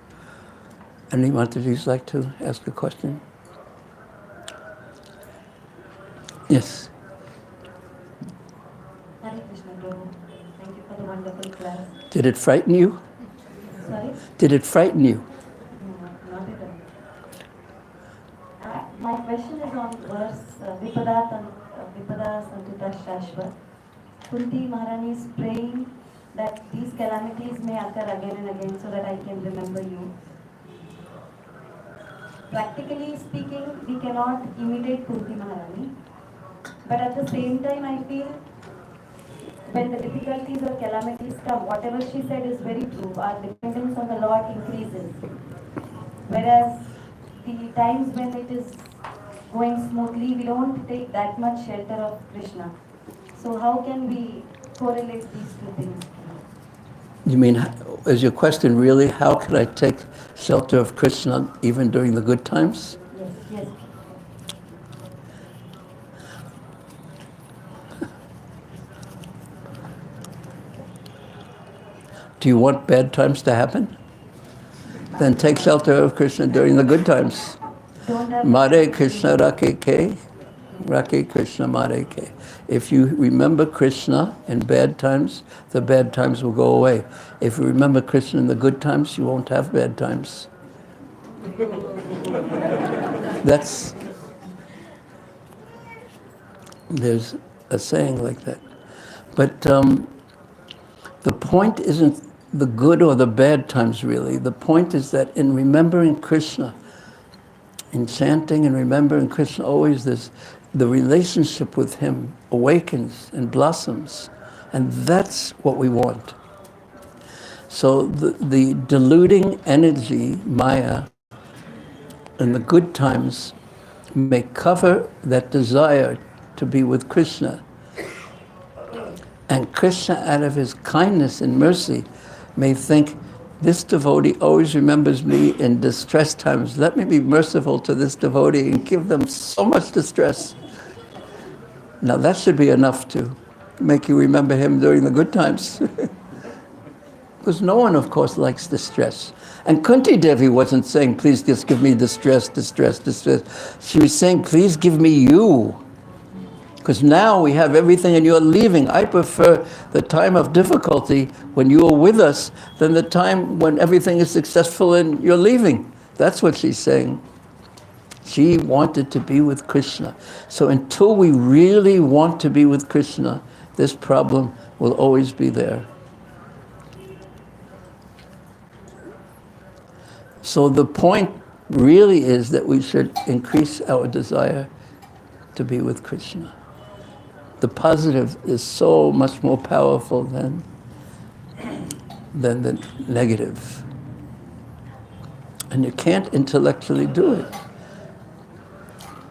A: Anyone that you'd like to ask a question? Yes.
B: Hare Krishna Prabhu. Thank you for the wonderful class.
A: Did it frighten you?
B: Sorry?
A: Did it frighten you?
B: No, not at all. My question is on verse Vipada Santita Shashvat. Kunti Maharani is praying that these calamities may occur again and again so that I can remember you. Practically speaking, we cannot imitate Kunti Maharani. But at the same time, I feel when the difficulties or calamities come, whatever she said is very true. Our dependence on the Lord increases. Whereas the times when it is going smoothly, we don't take that much shelter of Krishna. So how can we correlate these two things?
A: You mean, is your question really, how can I take shelter of Krishna even during the good times?
B: Yes, yes.
A: Do you want bad times to happen? Then take shelter of Krishna during the good times.
B: Don't have
A: Mare Krishna Rake Ke, Rake Krishna Mare Ke. If you remember Krishna in bad times, the bad times will go away. If you remember Krishna in the good times, you won't have bad times. There's a saying like that. But the point isn't the good or the bad times, really. The point is that in remembering Krishna, in chanting and remembering Krishna, always the relationship with him awakens and blossoms. And that's what we want. So the deluding energy, Maya, in the good times may cover that desire to be with Krishna. And Krishna, out of his kindness and mercy, may think, this devotee always remembers me in distress times. Let me be merciful to this devotee and give them so much distress. Now that should be enough to make you remember him during the good times. Because no one, of course, likes distress. And Kunti Devi wasn't saying, please just give me distress, distress, distress. She was saying, please give me you. Because now we have everything and you're leaving. I prefer the time of difficulty when you are with us than the time when everything is successful and you're leaving. That's what she's saying. She wanted to be with Krishna. So until we really want to be with Krishna, this problem will always be there. So the point really is that we should increase our desire to be with Krishna. The positive is so much more powerful than the negative. And you can't intellectually do it.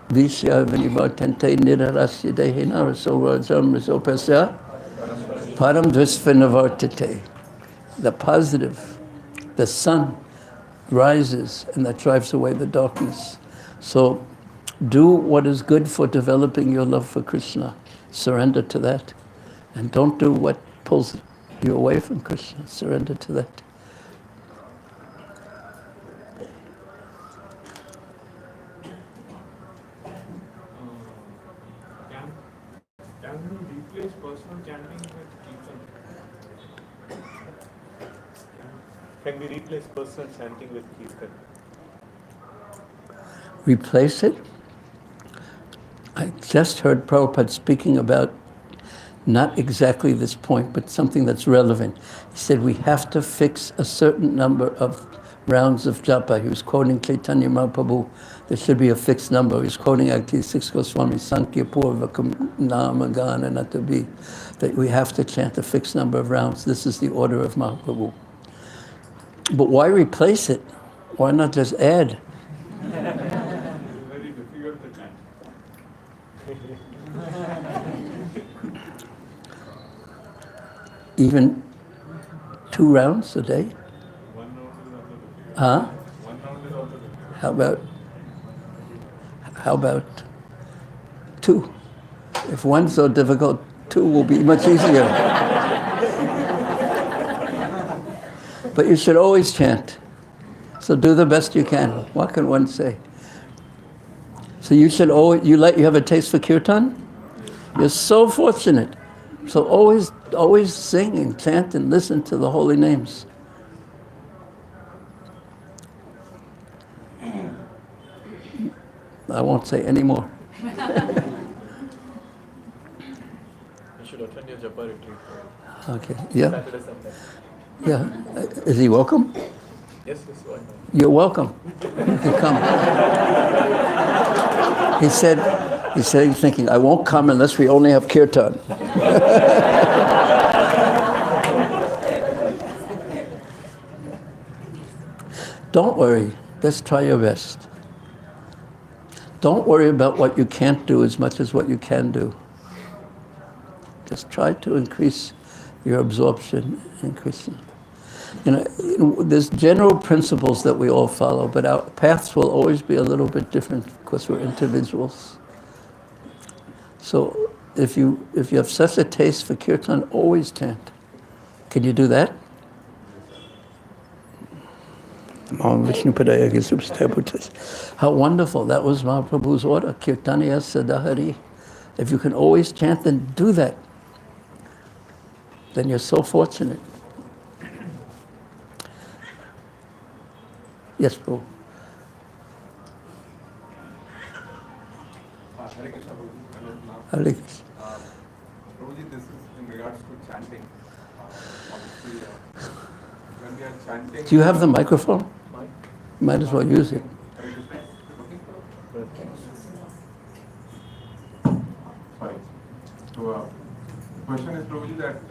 A: Vishya vinivartante nirarasya dehina rasovajam rasopasya param dvisvinavartate. The positive, the sun rises and that drives away the darkness. So do what is good for developing your love for Krishna. Surrender to that. And don't do what pulls you away from Krishna. Surrender to that.
C: Can you replace personal chanting with kirtan? Can we replace personal chanting with kirtan?
A: Replace it? I just heard Prabhupada speaking about not exactly this point, but something that's relevant. He said we have to fix a certain number of rounds of japa. He was quoting Chaitanya Mahaprabhu. There should be a fixed number. He was quoting actually Six Goswami, Sankhya Purvakam Nama Gana Natabi, that we have to chant a fixed number of rounds. This is the order of Mahaprabhu. But why replace it? Why not just add?
C: It's very difficult to chant.
A: Even 2 rounds a day?
C: One round is also difficult.
A: Huh?
C: One round is also difficult.
A: How about 2? If one's so difficult, 2 will be much easier. But you should always chant. So do the best you can. What can one say? So you should always, you have a taste for kirtan? You're so fortunate. So always sing and chant and listen to the holy names. I won't say any more.
C: You should attend your Japa retreat.
A: Okay, yeah,
C: Saturday, Sunday.
A: yeah. Is he welcome?
C: Yes, why not?
A: You're welcome. You can come. He said he's thinking, I won't come unless we only have kirtan. Don't worry. Just try your best. Don't worry about what you can't do as much as what you can do. Just try to increase your absorption in Krishna. There's general principles that we all follow, but our paths will always be a little bit different because we're individuals. So if you have such a taste for kirtan, always chant. Can you do that? How wonderful. That was Mahaprabhu's order. Kirtaniya Sadahari. If you can always chant, then do that. Then you're so fortunate. Yes, Prabhu.
H: Hare Krishna, Prabhuji.
A: Hare Krishna.
H: Prabhuji, this is in regards to chanting. Obviously, when we are chanting...
A: Do you have the microphone?
C: Mike?
A: Might as well use it.
H: Hare Krishna. Working? Sorry. So, the question is, Prabhuji, that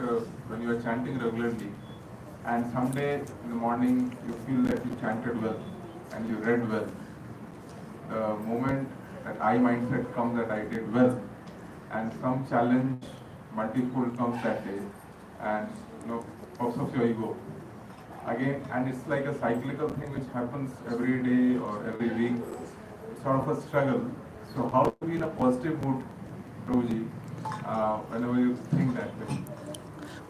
H: when you are chanting regularly, and someday in the morning you feel that you chanted well and you read well, the moment that I mindset comes that I did well, and some challenge multifold comes that day, and puffs up your ego again, and it's like a cyclical thing which happens every day or every week. It's sort of a struggle. So how to be in a positive mood, Prabhuji, whenever you think that way?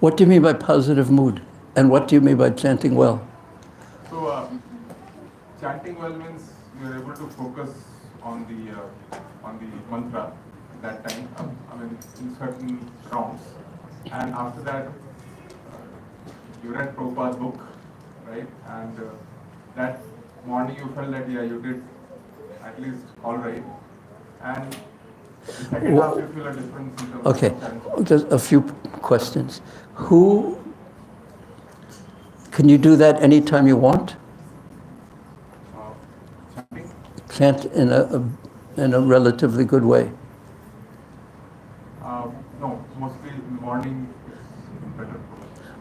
A: What do you mean by positive mood? And what do you mean by chanting well?
H: So chanting well means you are able to focus on the mantra that time. In certain rounds, and after that you read Prabhupada's book, right? And that morning you felt that you did at least all right, and the second half you feel a difference in terms
A: Okay,
H: of chanting.
A: just a few questions. Can you do that anytime you want?
H: Chanting?
A: Chant in a relatively good way.
H: No, mostly in the morning it's better.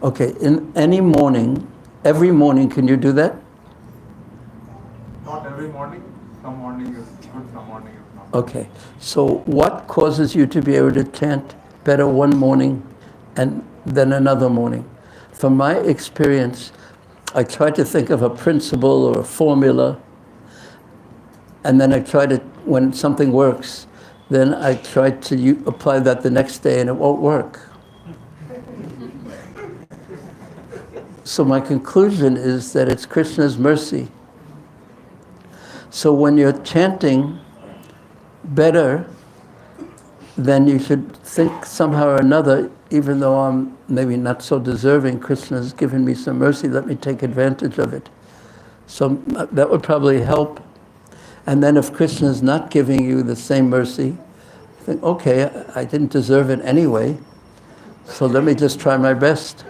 A: Okay, in any morning, every morning, can you do that?
H: Not every morning. Some morning is good, some morning is not.
A: Okay, so what causes you to be able to chant better one morning and then another morning? From my experience, I try to think of a principle or a formula, and then I try to, when something works, then I try to apply that the next day and it won't work. So my conclusion is that it's Krishna's mercy. So when you're chanting better, then you should think somehow or another, even though I'm maybe not so deserving, Krishna has given me some mercy, let me take advantage of it. So that would probably help. And then if Krishna is not giving you the same mercy, think, okay, I didn't deserve it anyway, so let me just try my best.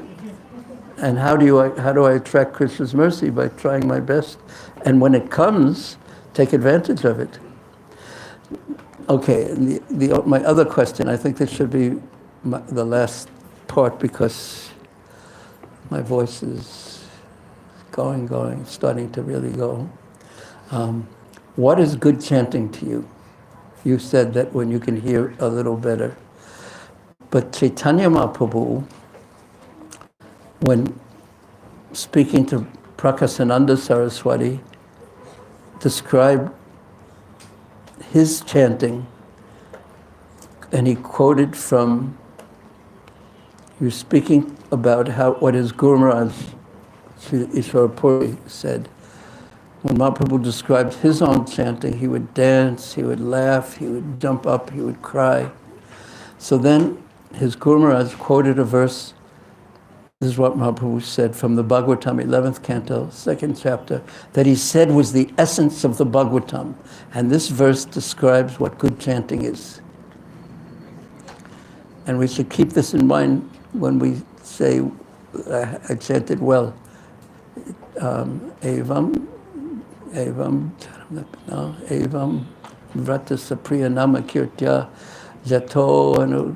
A: And how do I attract Krishna's mercy? By trying my best. And when it comes, take advantage of it. Okay, my other question, I think this should be the last part because my voice is going, starting to really go. What is good chanting to you? You said that when you can hear a little better. But Chaitanya Mahaprabhu, when speaking to Prakasananda Saraswati, described his chanting, and he quoted from, he was speaking about what his Guru Maharaj, Ishwara Puri, said, when Mahaprabhu described his own chanting, he would dance, he would laugh, he would jump up, he would cry. So then his Guru Maharaj quoted a verse. This is what Mahaprabhu said from the Bhagavatam, 11th canto, 2nd chapter, that he said was the essence of the Bhagavatam. And this verse describes what good chanting is. And we should keep this in mind when we say, I chanted well. Evam, Vrata Sapriya Nama Kirtya, Jato Anu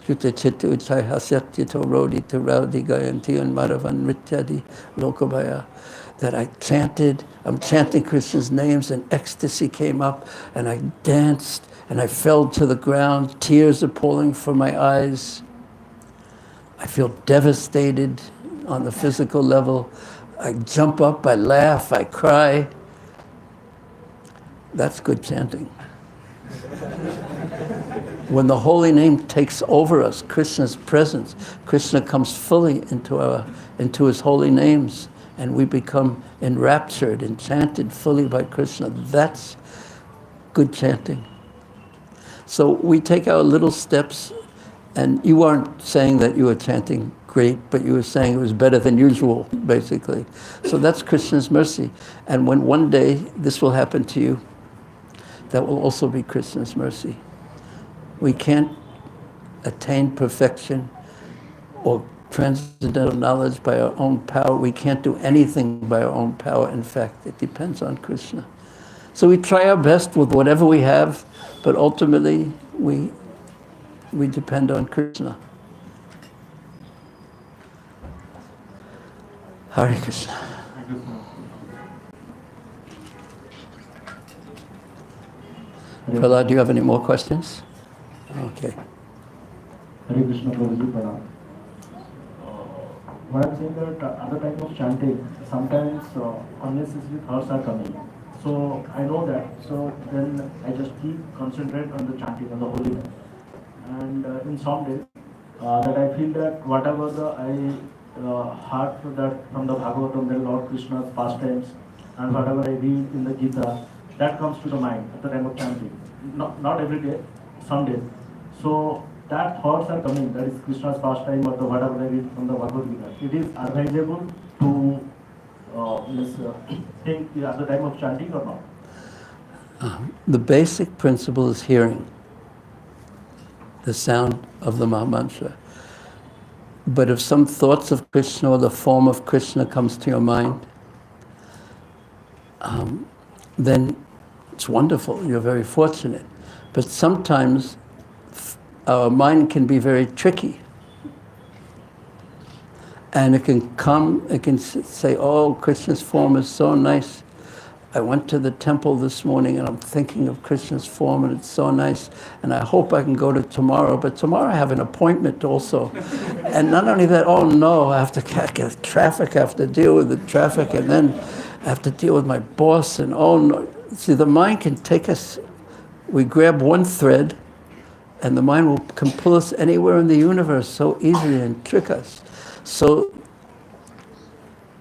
A: Yuta Chitu Chai Hasyat Yito Rodi Raudi Gayanti and Madhavan Rityadi Lokabaya. That I'm chanting Krishna's names, and ecstasy came up, and I danced, and I fell to the ground, tears are pouring from my eyes. I feel devastated on the physical level. I jump up, I laugh, I cry. That's good chanting. When the holy name takes over us, Krishna's presence, Krishna comes fully into his holy names, and we become enraptured, enchanted fully by Krishna. That's good chanting. So we take our little steps, and you aren't saying that you were chanting great, but you were saying it was better than usual, basically. So that's Krishna's mercy. And when one day this will happen to you, that will also be Krishna's mercy. We can't attain perfection or transcendental knowledge by our own power. We can't do anything by our own power. In fact, it depends on Krishna. So we try our best with whatever we have, but ultimately we depend on Krishna. Hare Krishna.
H: Thank you so much.
A: Prahlad, do you have any more questions? Okay.
I: Hare Krishna, Prabhuji, Pranam. What I'm saying that at the time of chanting, sometimes unnecessary thoughts are coming. So I know that. So then I just keep concentrate on the chanting, on the holy name. And in some days, that I feel that whatever I heard that from the Bhagavatam, the Lord Krishna's pastimes, and whatever I read in the Gita, that comes to the mind at the time of chanting. Not every day, some days. So that thoughts are coming, that is Krishna's pastime or the whatever I read from the Bhagavad Gita. It is advisable to think at the time of chanting or not?
A: The basic principle is hearing the sound of the Mahamantra. But if some thoughts of Krishna or the form of Krishna comes to your mind, then it's wonderful, you're very fortunate. But sometimes our mind can be very tricky. And it can say, oh, Krishna's form is so nice. I went to the temple this morning and I'm thinking of Krishna's form and it's so nice. And I hope I can go to tomorrow, but tomorrow I have an appointment also. And not only that, oh no, I have to get traffic, I have to deal with the traffic, and then I have to deal with my boss, and oh no. See, the mind can take us, we grab one thread and the mind can pull us anywhere in the universe so easily and trick us. So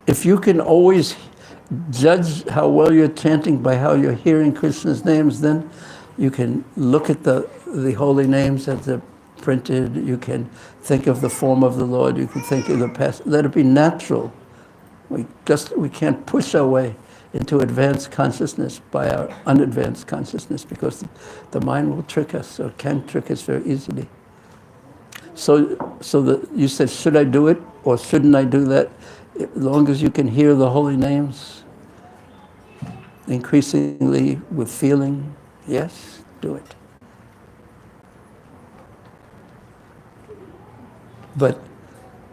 A: if you can always judge how well you're chanting by how you're hearing Krishna's names, then you can look at the holy names as they're printed, you can think of the form of the Lord, you can think of the past. Let it be natural. We can't push our way into advanced consciousness by our unadvanced consciousness, because the mind will trick us, or can trick us very easily. So you said, should I do it or shouldn't I do that? As long as you can hear the holy names increasingly with feeling, yes, do it. But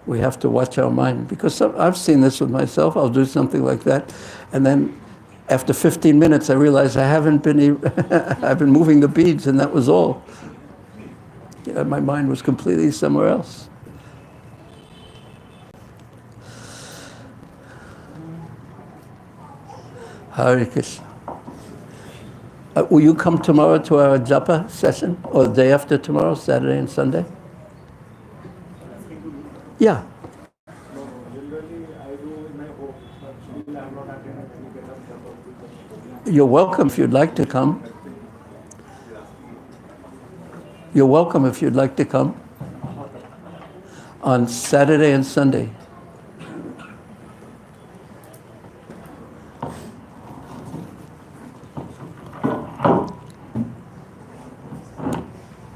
A: we have to watch our mind, because I've seen this with myself. I'll do something like that, and then after 15 minutes I realize I haven't been I've been moving the beads, and that was all. My mind was completely somewhere else. Hare Krishna. Will you come tomorrow to our japa session, or the day after tomorrow, Saturday and Sunday? Yeah.
I: No, generally I do in my
C: hope, but still I'm not attending any kind of chapel because
A: You're welcome if you'd like to come. You're welcome if you'd like to come on Saturday and Sunday.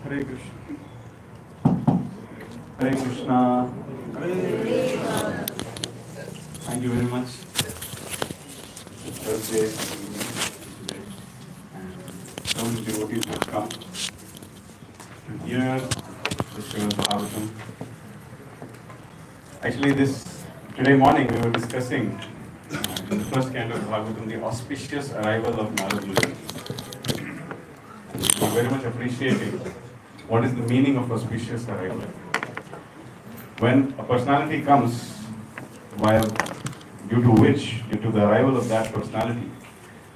H: Hare Krishna. Hare Krishna. Thank you very much. Thursday today, and some devotees have come to hear the Srimad Bhagavatam. Actually, today morning we were discussing in the first canto of Bhagavatam the auspicious arrival of Narad Muni. We very much appreciating what is the meaning of auspicious arrival. When a personality comes, due to the arrival of that personality,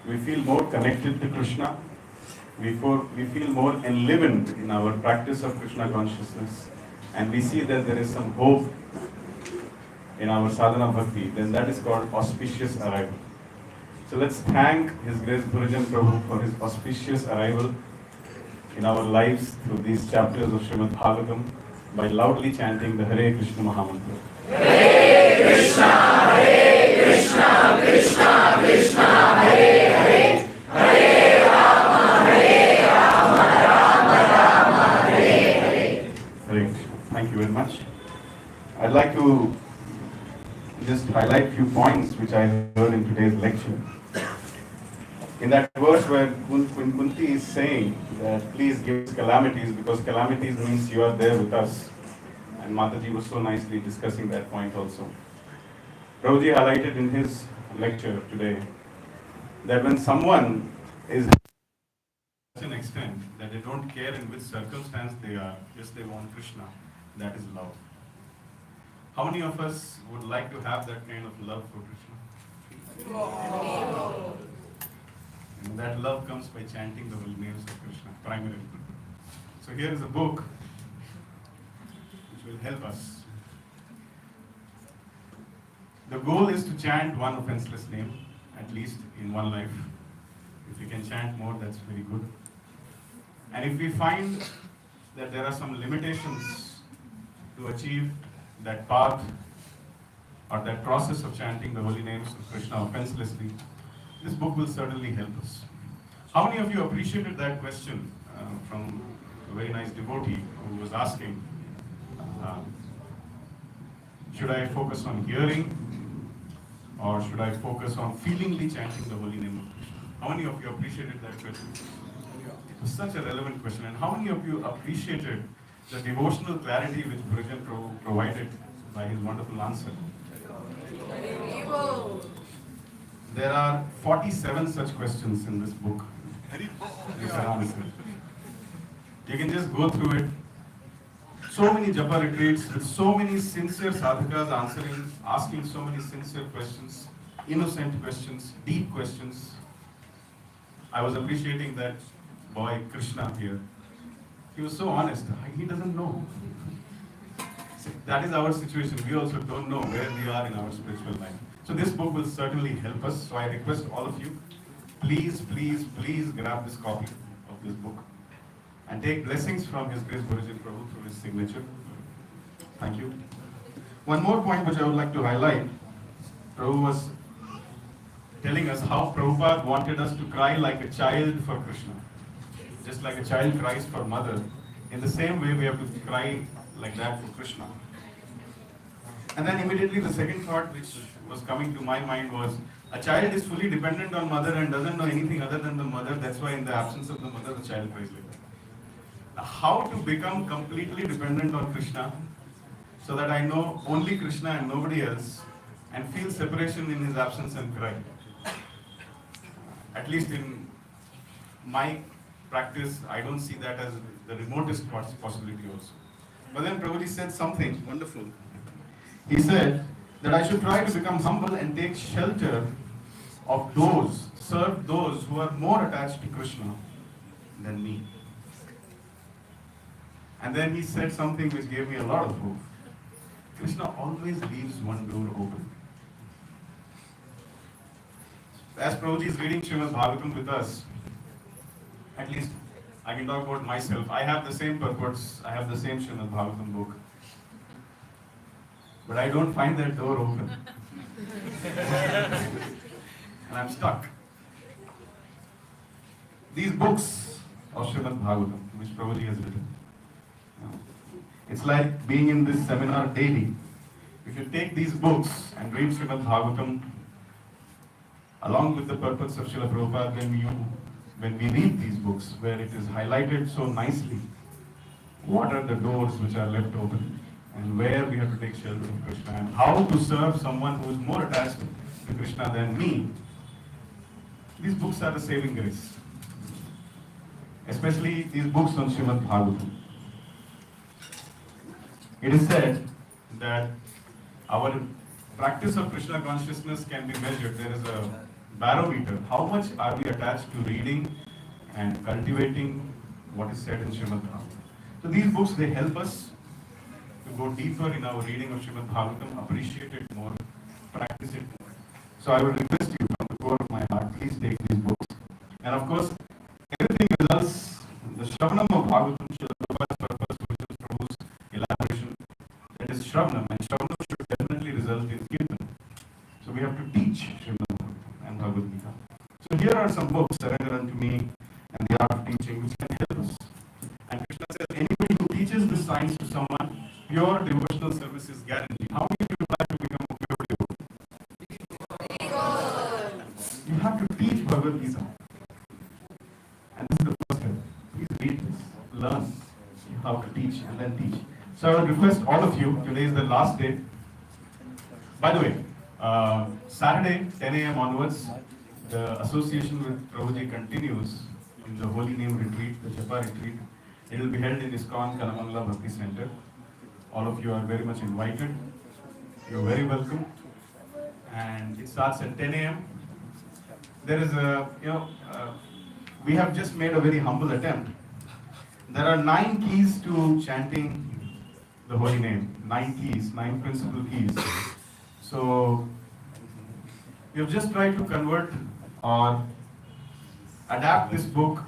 H: we feel more connected to Krishna, we feel more enlivened in our practice of Krishna consciousness, and we see that there is some hope in our sadhana bhakti, then that is called auspicious arrival. So let's thank His Grace Gurujan Prabhu for His auspicious arrival in our lives through these chapters of Srimad Bhagavatam by loudly chanting the Hare Krishna Mahamantra. Hare Krishna, Krishna Krishna, Hare Hare, Hare Rama, Rama Rama, Hare Hare. Hare Krishna. Thank you very much. I'd like to just highlight a few points which I heard in today's lecture. In that verse where when Kunti is saying that please give us calamities because calamities means you are there with us. And Mataji was so nicely discussing that point also. Prabhuji highlighted in his lecture today that when someone is to such an extent that they don't care in which circumstance they are, just they want Krishna, that is love. How many of us would like to have that kind of love for Krishna? And that love comes by chanting the holy names of Krishna, primarily. So here is a book which will help us. The goal is to chant one offenseless name, at least in one life. If we can chant more, that's very good. And if we find that there are some limitations to achieve that path or that process of chanting the holy names of Krishna offenselessly, this book will certainly help us. How many of you appreciated that question from a very nice devotee who was asking, should I focus on hearing or should I focus on feelingly chanting the holy name of Krishna? How many of you appreciated that question? It was such a relevant question. And how many of you appreciated the devotional clarity which Gurujan provided by his wonderful answer? There are 47 such questions in this book. Which are answered. You can just go through it. So many japa retreats with so many sincere sadhakas asking so many sincere questions, innocent questions, deep questions. I was appreciating that boy Krishna here. He was so honest. He doesn't know. That is our situation. We also don't know where we are in our spiritual life. So this book will certainly help us. So I request all of you, please grab this copy of this book and take blessings from His Grace Gurujan Prabhu through his signature. Thank you. One more point which I would like to highlight. Prabhu was telling us how Prabhupada wanted us to cry like a child for Krishna. Just like a child cries for mother, in the same way we have to cry like that for Krishna. And then immediately the second thought which was coming to my mind was, a child is fully dependent on mother and doesn't know anything other than the mother. That's why in the absence of the mother, the child cries like that. Now, how to become completely dependent on Krishna so that I know only Krishna and nobody else and feel separation in his absence and cry. At least in my practice, I don't see that as the remotest possibility also. But then Prabhuji said something wonderful. He said that I should try to become humble and take shelter of those, serve those who are more attached to Krishna than me. And then he said something which gave me a lot of hope. Krishna always leaves one door open.
J: as Prabhuji is reading Srimad Bhagavatam with us, at least I can talk about myself. I have the same purports, I have the same Srimad Bhagavatam book. But I don't find that door open. And I'm stuck. These books of Srimad Bhagavatam, which Prabhuji has written, it's like being in this seminar daily. If you take these books and read Srimad Bhagavatam along with the purpose of Srila Prabhupada, when we read these books, where it is highlighted so nicely, what are the doors which are left open, and where we have to take shelter of Krishna, and how to serve someone who is more attached to Krishna than me, these books are the saving grace. Especially these books on Srimad Bhagavatam. It is said that our practice of Krishna consciousness can be measured. There is a barometer. How much are we attached to reading and cultivating what is said in Srimad Bhagavatam? So these books, they help us to go deeper in our reading of Srimad Bhagavatam, appreciate it more, practice it more. So I would request you from the core of my heart, please take these books. And of course, everything results, the Shravanam of Bhagavatam, Srila Prabhupada's purpose, Krishna's Prabhu's elaboration, that is Shravanam, and Shravanam should definitely result in Kirtan. So we have to teach Srimad Bhagavatam and Bhagavad Gita. So here are some books, Surrender unto Me and The Art of Teaching, which can help us. And Krishna says, anybody who teaches this science to someone, pure devotional service is guaranteed. How many of you would like to become a pure devotee? You have to teach Bhagavad Gita. And this is the first step. Please read this, learn how to teach, and then teach. So I would request all of you, today is the last day. By the way, Saturday, 10 a.m. onwards, the association with Prabhuji continues in the Holy Name Retreat, the Japa Retreat. It will be held in ISKCON Kanamangala Bhakti Center. All of you are very much invited. You're very welcome. And it starts at 10 a.m. There is a, we have just made a very humble attempt. There are 9 keys to chanting the holy name. 9 keys, 9 principal keys. So, we have just tried to convert or adapt this book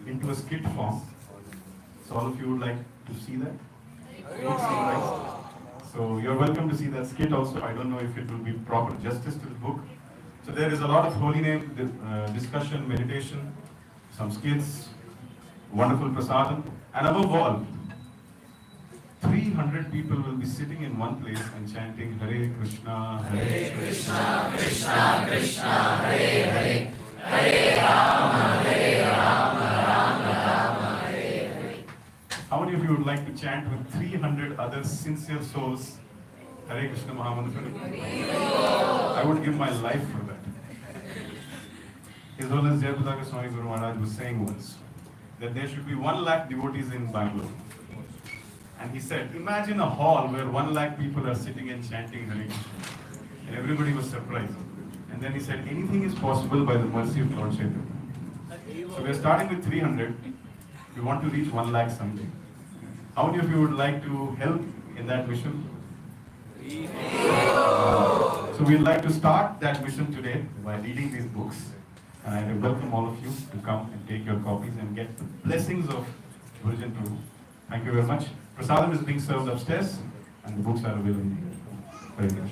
J: into a skit form. So all of you would like to see that? So you're welcome to see that skit also. I don't know if it will be proper justice to the book. So there is a lot of holy name discussion, meditation, some skits, wonderful prasadam, and above all, 300 people will be sitting in one place and chanting Hare Krishna, Hare Krishna, Krishna Krishna, Hare Hare, Hare Rama, Hare Rama, Rama Rama, Hare Hare. How many of you would like to chant with 300 other sincere souls Hare Krishna Mahamantra? I would give my life for that. His Holiness Jayapataka Swami Guru Maharaj was saying once that there should be 1 lakh devotees in Bangalore. And he said, imagine a hall where 1 lakh people are sitting and chanting Hare Krishna. And everybody was surprised. And then he said, anything is possible by the mercy of Lord Chaitanya. So we are starting with 300. We want to reach 1 lakh someday. How many of you would like to help in that mission? So we'd like to start that mission today by reading these books. And I welcome all of you to come and take your copies and get the blessings of Gurujan Prabhu. Thank you very much. Prasadam is being served upstairs and the books are available here. Hare Krishna.